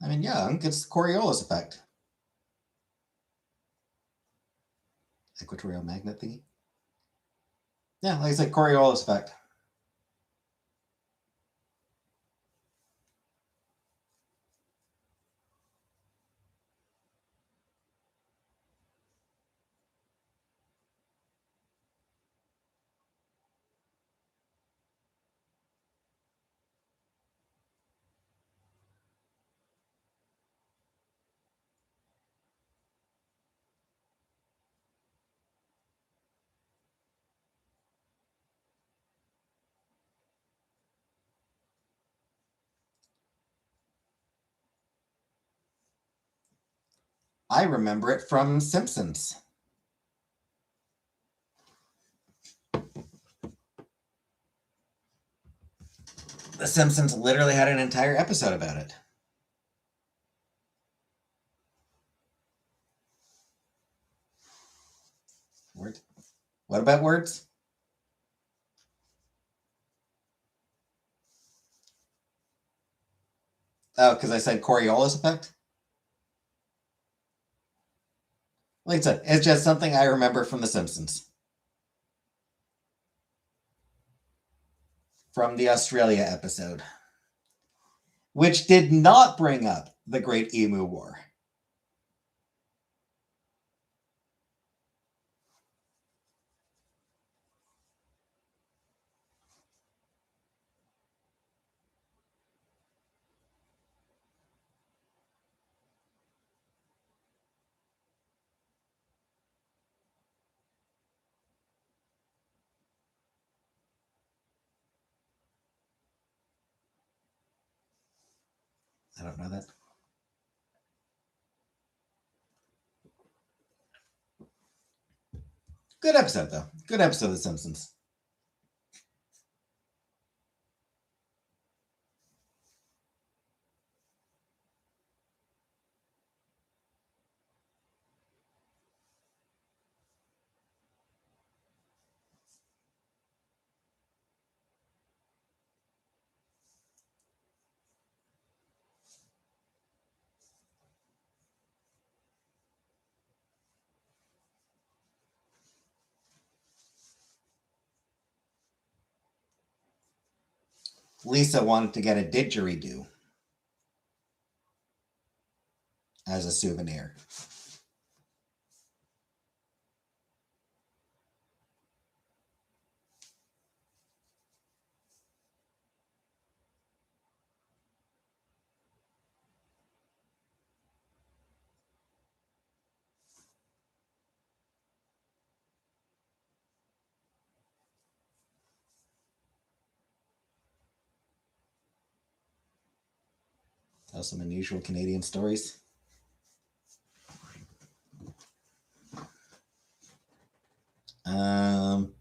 I mean, yeah, it's the Coriolis effect. Equatorial magnet thingy. Yeah, like I said, Coriolis effect. I remember it from Simpsons. The Simpsons literally had an entire episode about it. Word. What about words? Oh, because I said Coriolis effect? Like I said, it's just something I remember from The Simpsons. From the Australia episode, which did not bring up the Great Emu War. I don't know that. Good episode, though. Good episode of The Simpsons. Lisa wanted to get a didgeridoo as a souvenir. Tell some unusual Canadian stories. Um,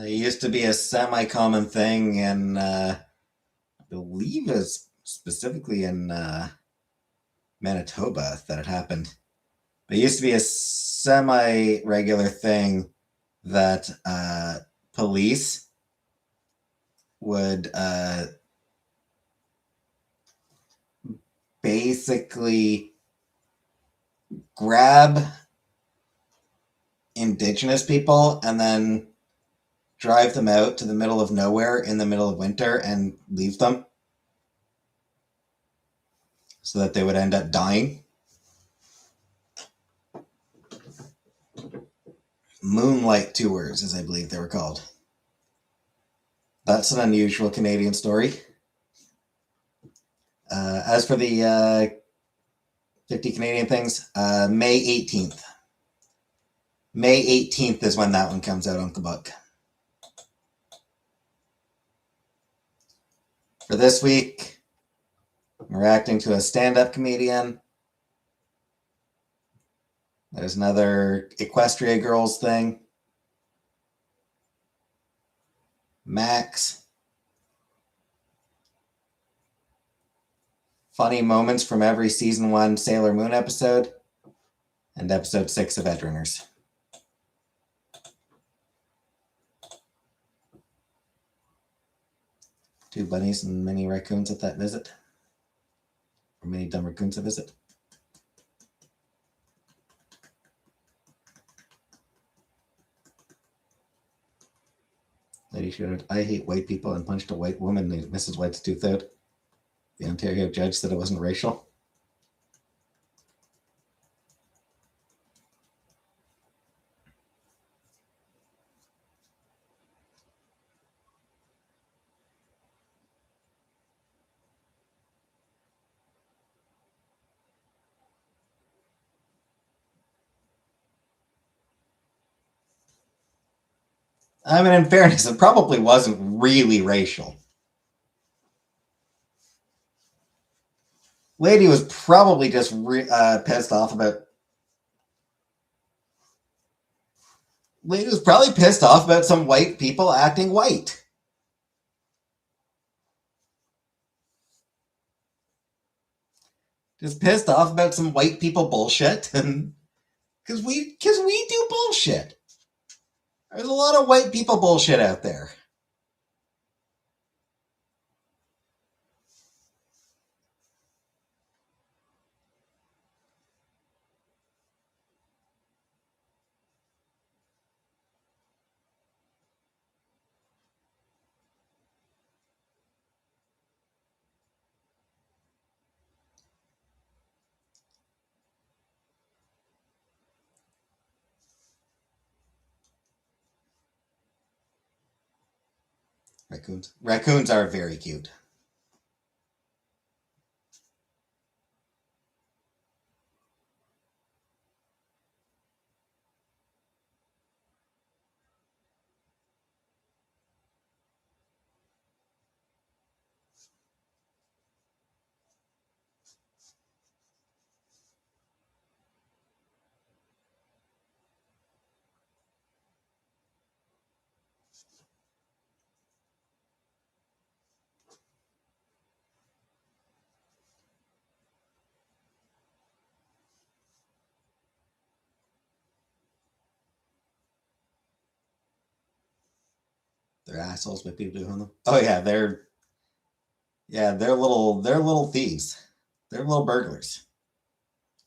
it used to be a semi-common thing, and I believe it was specifically in Manitoba that it happened. But it used to be a semi-regular thing that police would basically grab Indigenous people and then drive them out to the middle of nowhere in the middle of winter and leave them so that they would end up dying. Moonlight tours, as I believe they were called. That's an unusual Canadian story. As for the 50 Canadian things, May 18th. May 18th is when that one comes out on the book. For this week, we're reacting to a stand-up comedian. There's another Equestria Girls thing. Max. Funny moments from every season 1 Sailor Moon episode. And episode 6 of Edrunners. Two bunnies and many raccoons at that visit. Or many dumb raccoons a visit. Lady shouted, "I hate white people," and punched a white woman named Mrs. White's tooth out. The Ontario judge said it wasn't racial. I mean, in fairness, it probably wasn't really racial. Lady was probably just pissed off about. Lady was probably pissed off about some white people acting white. Just pissed off about some white people bullshit, and because we do bullshit. There's a lot of white people bullshit out there. Raccoons are very cute. They're assholes, but people doing them. Oh yeah, they're little thieves. They're little burglars.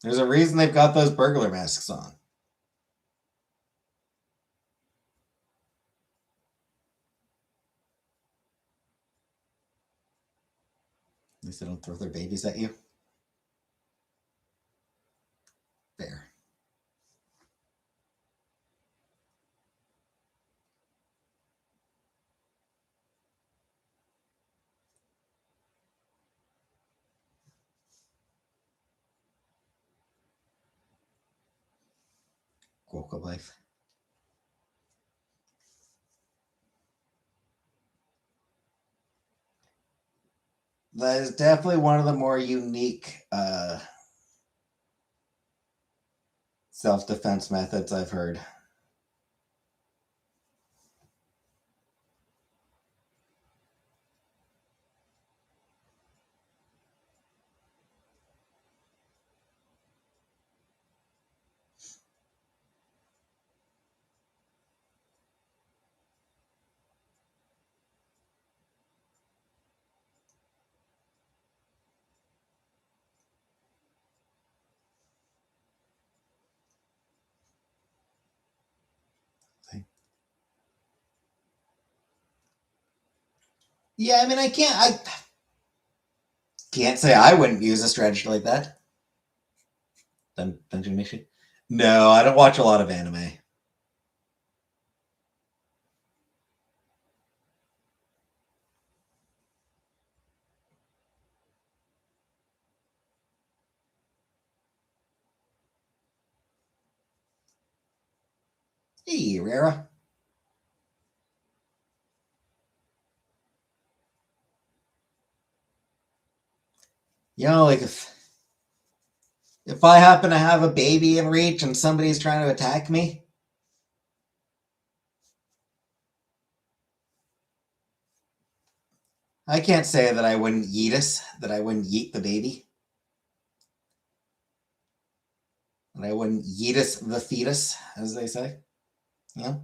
There's a reason they've got those burglar masks on. At least they don't throw their babies at you. Fair. Quokka life. That is definitely one of the more unique self-defense methods I've heard. Yeah, I mean, I can't say I wouldn't use a strategy like that. Dungeon Mission. No, I don't watch a lot of anime. Hey, Rara. You know, like if I happen to have a baby in reach and somebody's trying to attack me, I can't say that I wouldn't that I wouldn't yeet the baby. That I wouldn't yeetus the fetus, as they say. Yeah.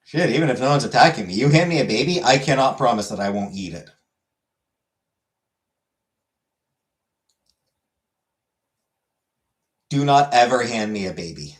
Shit, even if no one's attacking me, you hand me a baby, I cannot promise that I won't eat it. Do not ever hand me a baby.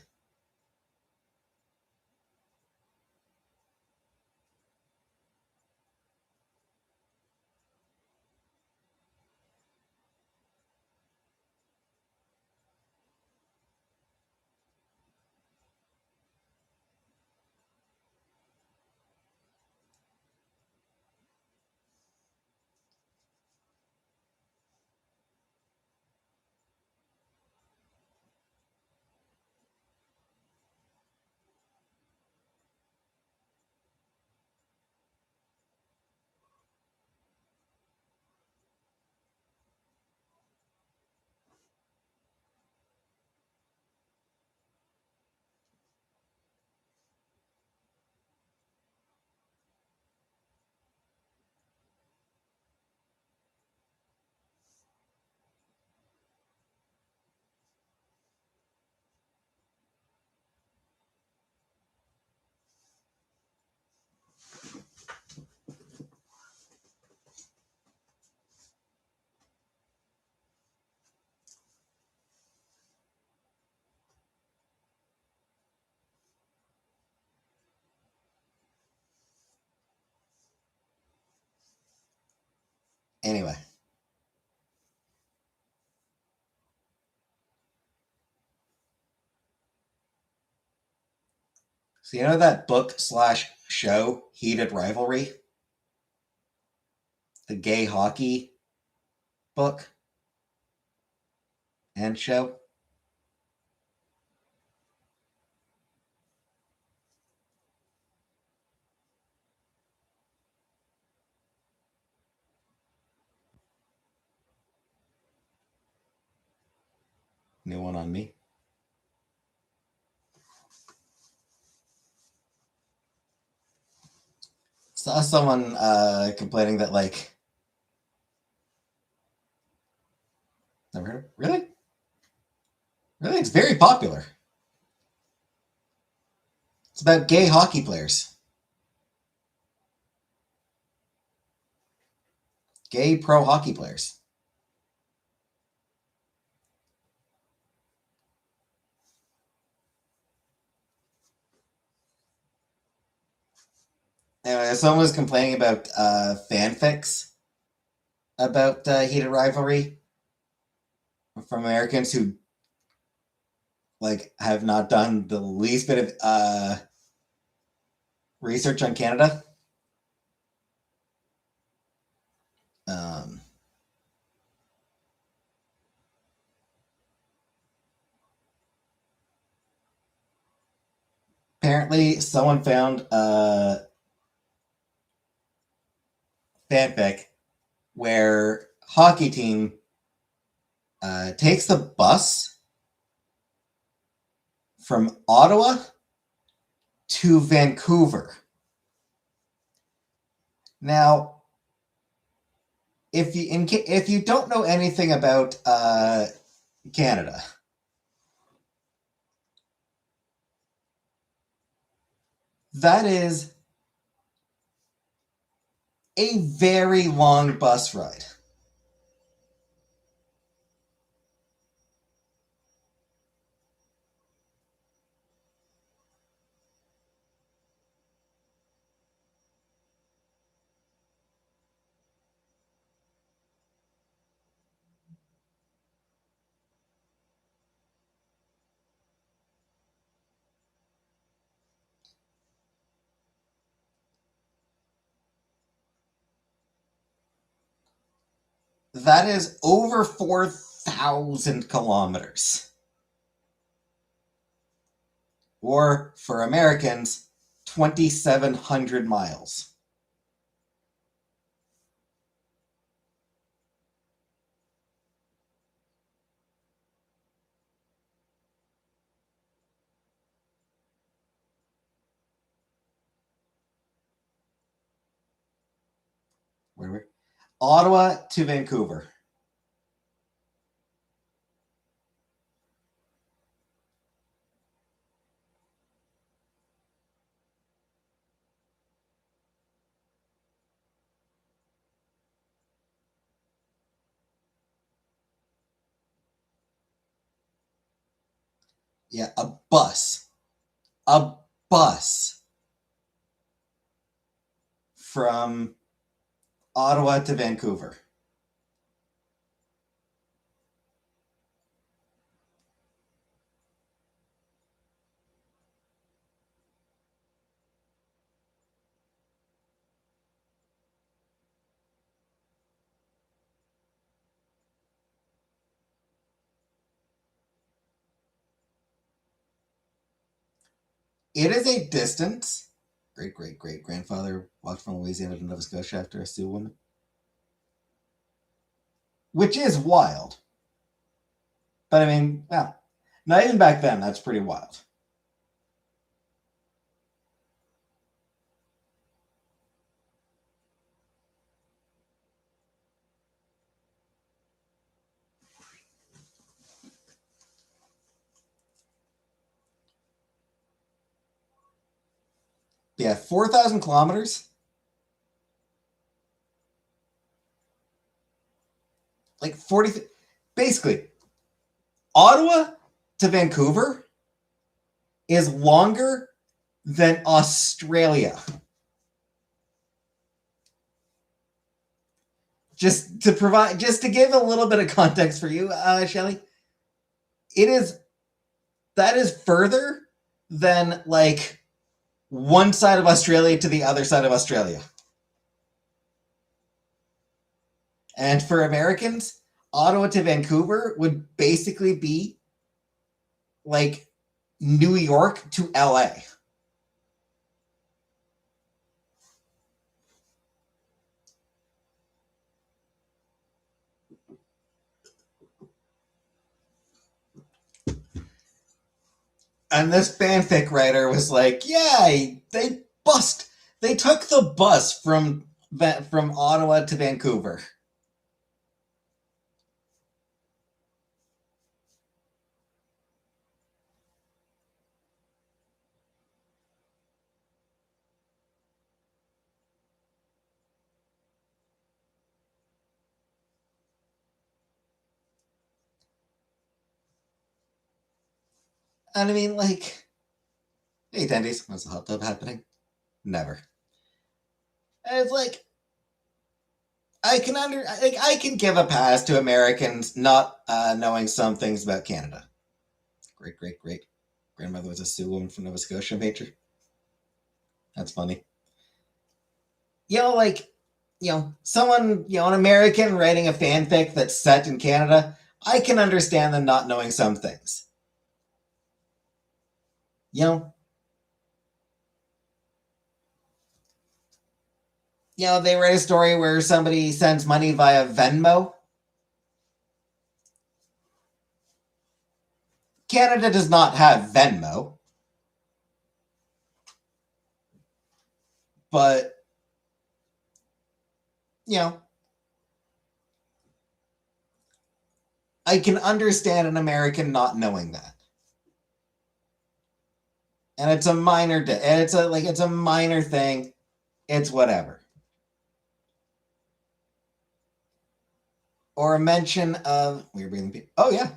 Anyway. So you know that book/show, Heated Rivalry? The gay hockey book and show? New one on me. Saw someone complaining that, like, Never heard of it? Really? Really? It's very popular. It's about gay hockey players. Gay pro hockey players. Anyway, someone was complaining about fanfics about heated rivalry from Americans who like have not done the least bit of research on Canada. Apparently, someone found a fanfic where hockey team takes the bus from Ottawa to Vancouver. Now, if you don't know anything about Canada, that is a very long bus ride. That is over 4,000 kilometers. Or, for Americans, 2,700 miles. Where were Ottawa to Vancouver. Yeah, a bus. A bus from Ottawa to Vancouver. It is a distance. Great great great grandfather walked from Louisiana to Nova Scotia after a Sioux woman. Which is wild. But I mean, well, not even back then, that's pretty wild. Yeah, 4,000 kilometers. Like 40. Basically, Ottawa to Vancouver is longer than Australia. Just to give a little bit of context for you, Shelly, that is further than like one side of Australia to the other side of Australia. And for Americans, Ottawa to Vancouver would basically be like New York to LA. And this fanfic writer was like, yeah, they took the bus from Ottawa to Vancouver. And I mean, like, hey, Tendies, what's the hot tub happening? Never. And it's like, I can give a pass to Americans not knowing some things about Canada. Great grandmother was a Sioux woman from Nova Scotia major. That's funny. Like, someone, an American writing a fanfic that's set in Canada, I can understand them not knowing some things. They write a story where somebody sends money via Venmo. Canada does not have Venmo. But, I can understand an American not knowing that. And it's a minor it's a minor thing. It's whatever. Or a mention of we're breathing people. Oh yeah.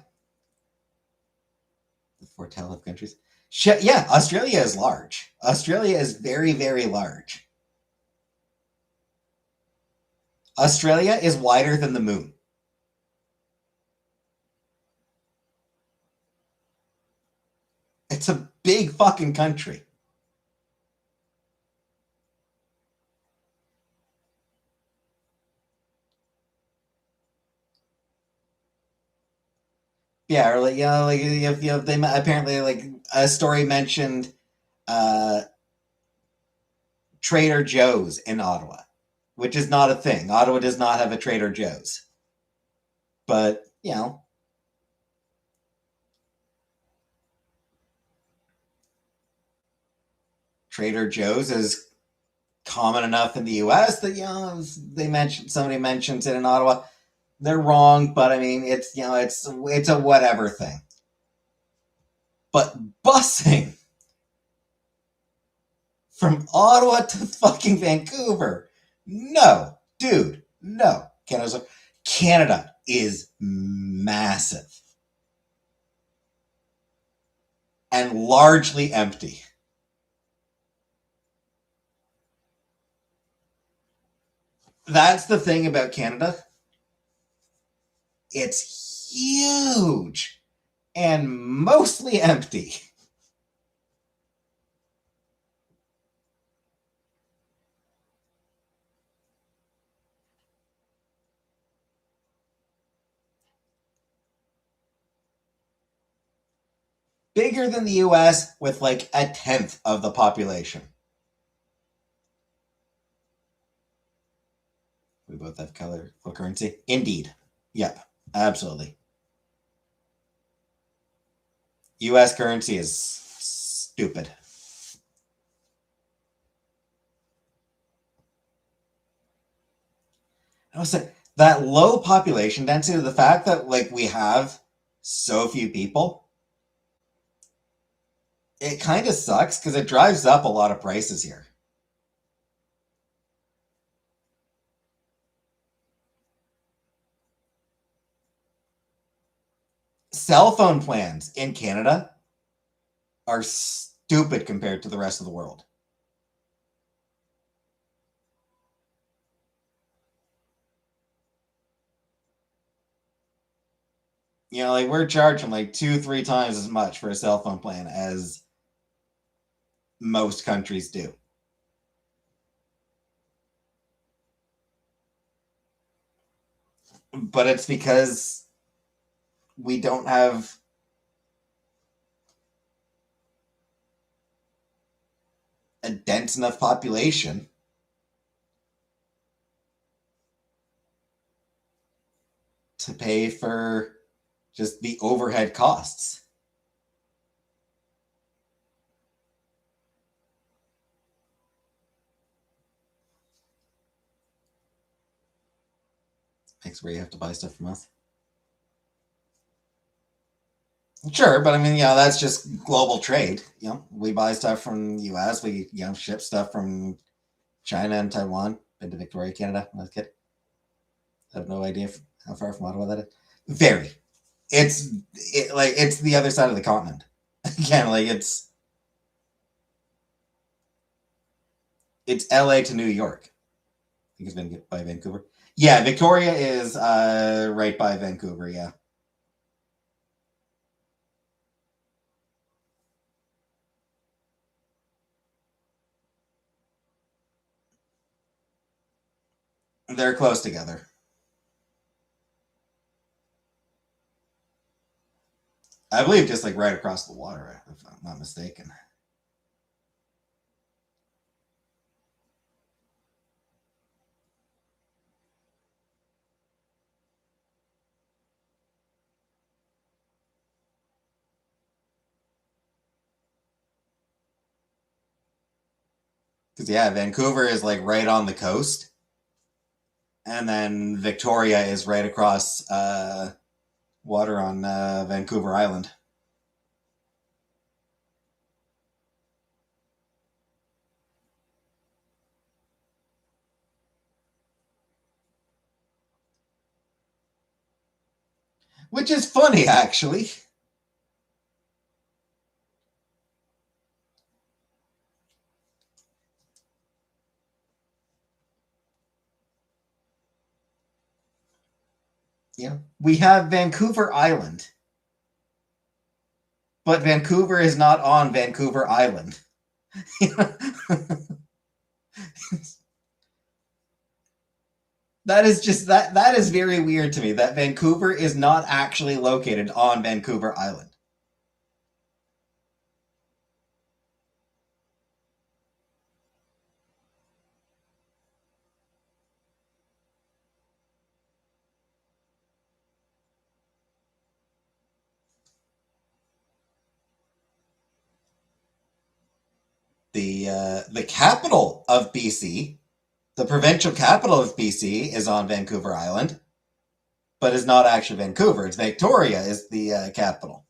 The foretell of countries. Yeah, Australia is large. Australia is very, very large. Australia is wider than the moon. It's a big fucking country. Yeah, or if they apparently like a story mentioned Trader Joe's in Ottawa, which is not a thing. Ottawa does not have a Trader Joe's. But, Trader Joe's is common enough in the US that, somebody mentions it in Ottawa. They're wrong, but I mean, it's a whatever thing. But busing from Ottawa to fucking Vancouver, no, dude, no. Canada is massive and largely empty. That's the thing about Canada. It's huge and mostly empty. Bigger than the US with like a 10th of the population. We both have colorful currency. Indeed. Yep, absolutely. US currency is stupid. I was like, that low population density, the fact that like we have so few people, it kind of sucks because it drives up a lot of prices here. Cell phone plans in Canada are stupid compared to the rest of the world. Like we're charging like 2-3 times as much for a cell phone plan as most countries do. But it's because we don't have a dense enough population to pay for just the overhead costs. Makes where you have to buy stuff from us. Sure, but I mean, that's just global trade. We buy stuff from the US, we ship stuff from China and Taiwan. Been to Victoria, Canada when I was a kid. I have no idea how far from Ottawa that is. Very. It's the other side of the continent. Again, like it's LA to New York. I think it's been by Vancouver. Yeah, Victoria is right by Vancouver. Yeah, they're close together. I believe just like right across the water, if I'm not mistaken. Because yeah, Vancouver is like right on the coast, and then Victoria is right across water on Vancouver Island. Which is funny, actually. Yeah, we have Vancouver Island, but Vancouver is not on Vancouver Island. That is just that is very weird to me that Vancouver is not actually located on Vancouver Island. The capital of BC, the provincial capital of BC, is on Vancouver Island, but is not actually Vancouver. It's Victoria is the capital,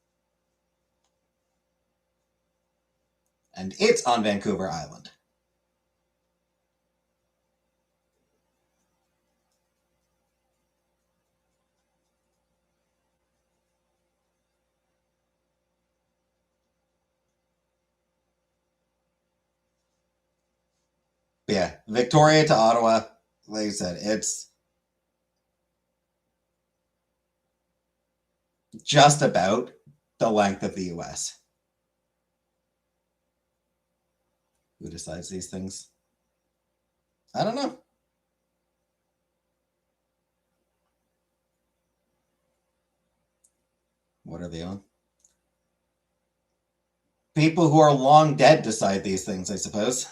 and it's on Vancouver Island. But yeah, Victoria to Ottawa, like I said, it's just about the length of the U.S. Who decides these things? I don't know. What are they on? People who are long dead decide these things, I suppose.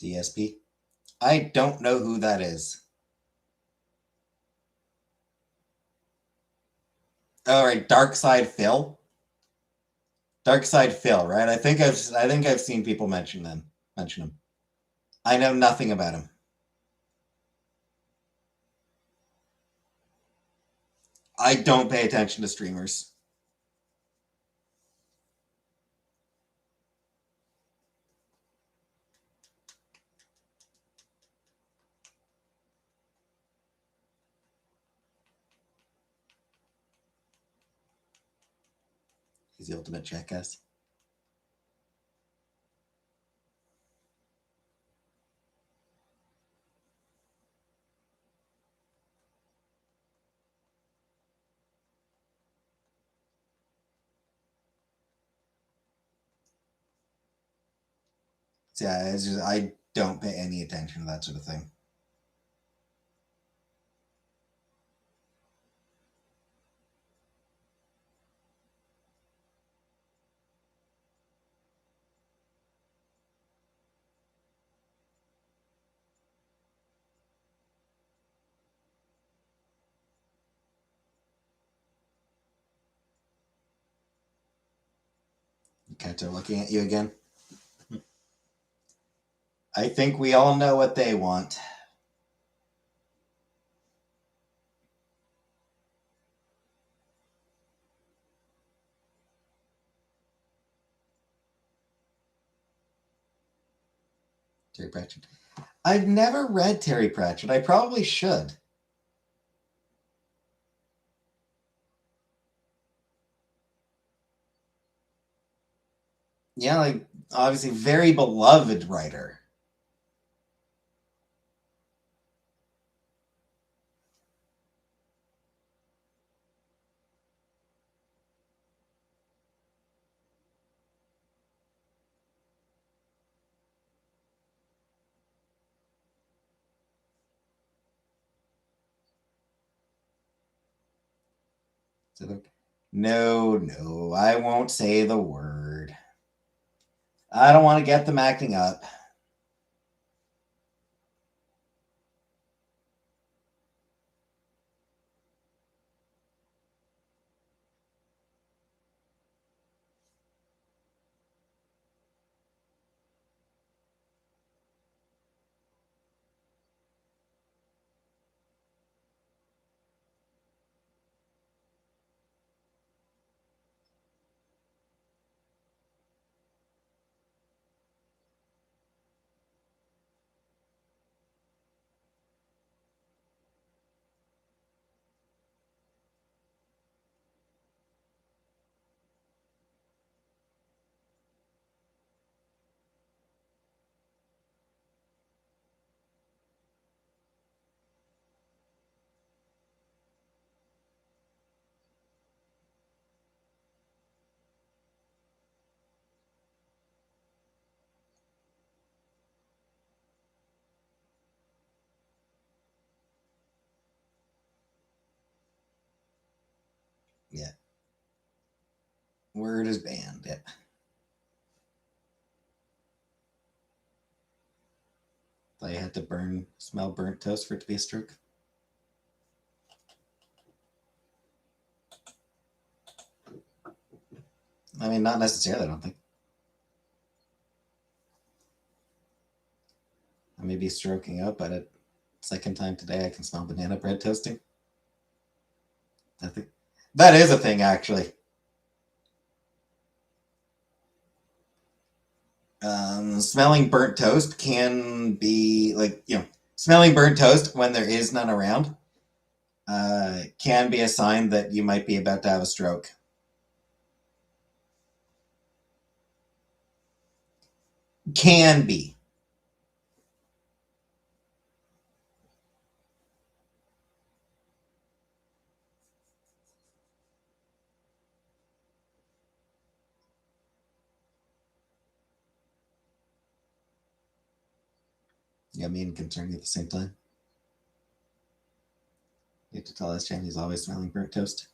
DSP. I don't know who that is. All right, Dark Side Phil. Dark Side Phil, right? I think I've seen people mention him. I know nothing about him. I don't pay attention to streamers. He's the ultimate jackass. So yeah, it's just I don't pay any attention to that sort of thing. Cats are looking at you again. I think we all know what they want. Terry Pratchett. I've never read Terry Pratchett. I probably should. Yeah, like obviously very beloved writer. So, no, I won't say the word. I don't want to get them acting up. Yeah. Word is banned. Yeah. Thought you had to smell burnt toast for it to be a stroke. I mean, not necessarily, I don't think. I may be stroking up, but a second time today I can smell banana bread toasting. I think that is a thing, actually. Smelling burnt toast can be like, smelling burnt toast when there is none around can be a sign that you might be about to have a stroke. Can be. Yummy and concerning at the same time. You have to tell us Chan he's always smelling burnt toast.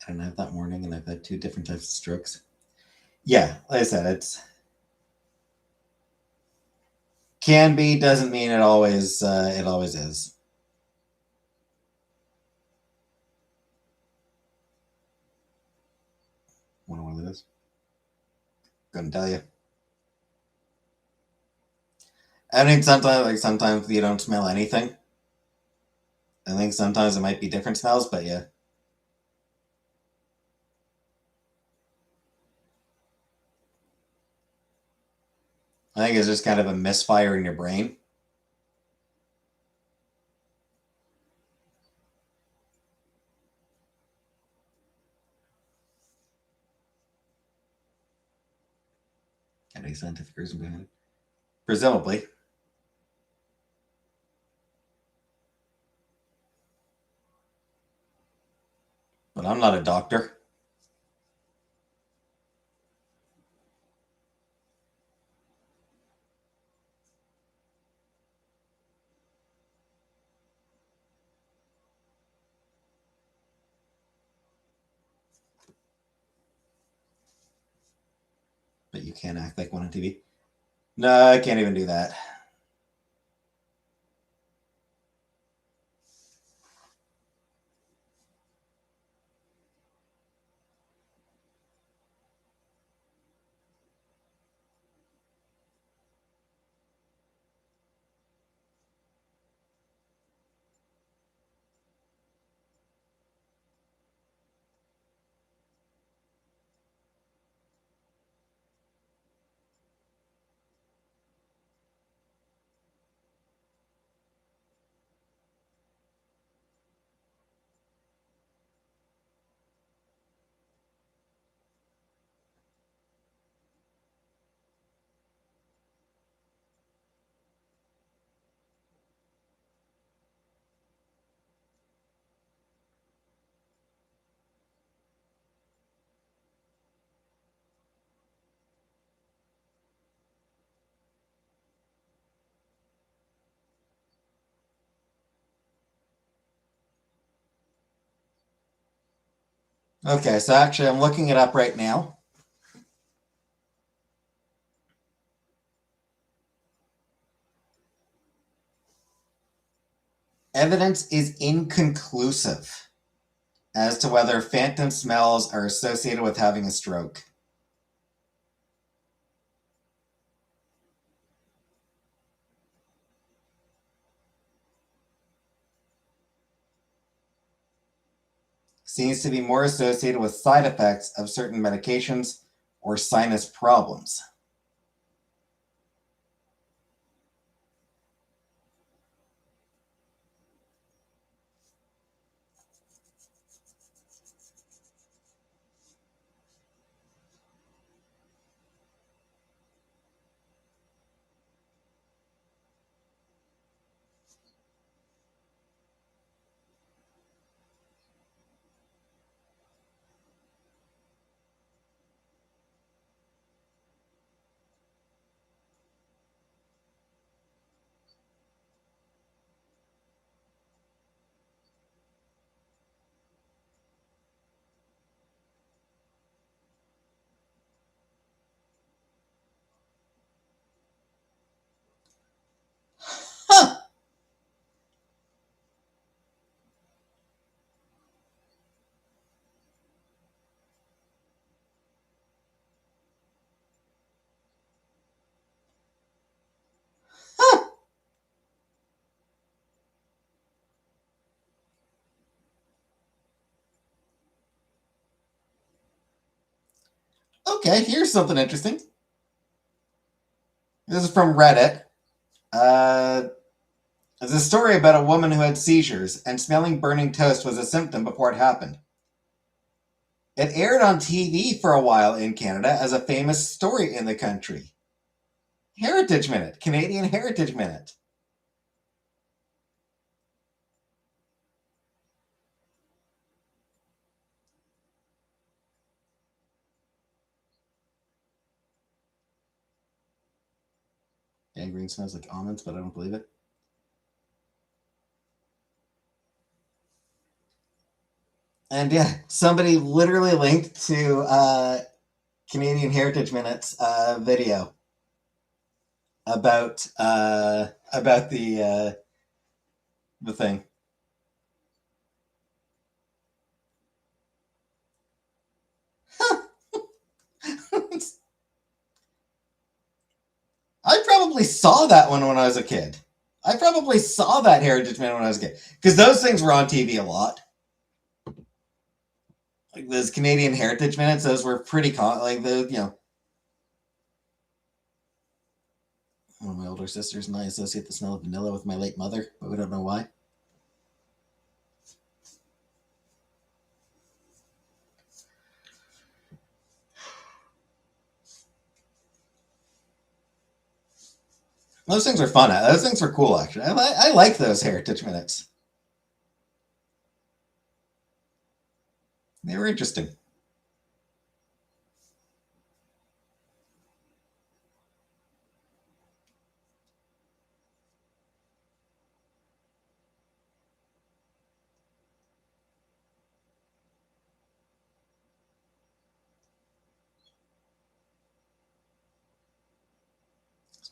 I don't have that morning, and I've had 2 different types of strokes. Yeah, like I said, it's can be doesn't mean it always is. Wonder what it is. Couldn't tell you. I think sometimes you don't smell anything. I think sometimes it might be different smells, but yeah. I think it's just kind of a misfire in your brain. Any scientific reason behind it? Presumably. But I'm not a doctor. But you can't act like one on TV. No, I can't even do that. Okay, so actually, I'm looking it up right now. Evidence is inconclusive as to whether phantom smells are associated with having a stroke. Seems to be more associated with side effects of certain medications or sinus problems. Huh. Huh. Okay, here's something interesting. This is from Reddit. There's a story about a woman who had seizures, and smelling burning toast was a symptom before it happened. It aired on TV for a while in Canada as a famous story in the country. Heritage Minute, Canadian Heritage Minute. Gangrene smells like almonds, but I don't believe it. And yeah, somebody literally linked to Canadian Heritage Minute's video about the thing. I probably saw that one when I was a kid. I probably saw that Heritage Minute when I was a kid because those things were on TV a lot. Like those Canadian Heritage Minutes, those were pretty like one of my older sisters and I associate the smell of vanilla with my late mother, but we don't know why. Those things are fun. Those things were cool, actually. I like those Heritage Minutes. They were interesting.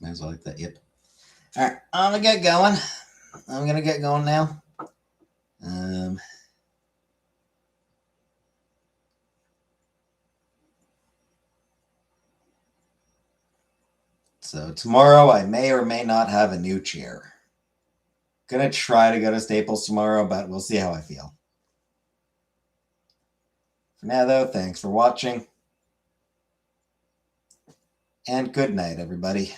May as well like that. Yep. All right, I'm gonna get going. I'm gonna get going now. So tomorrow I may or may not have a new chair. Gonna try to go to Staples tomorrow, but we'll see how I feel. For now, though, thanks for watching. And good night, everybody.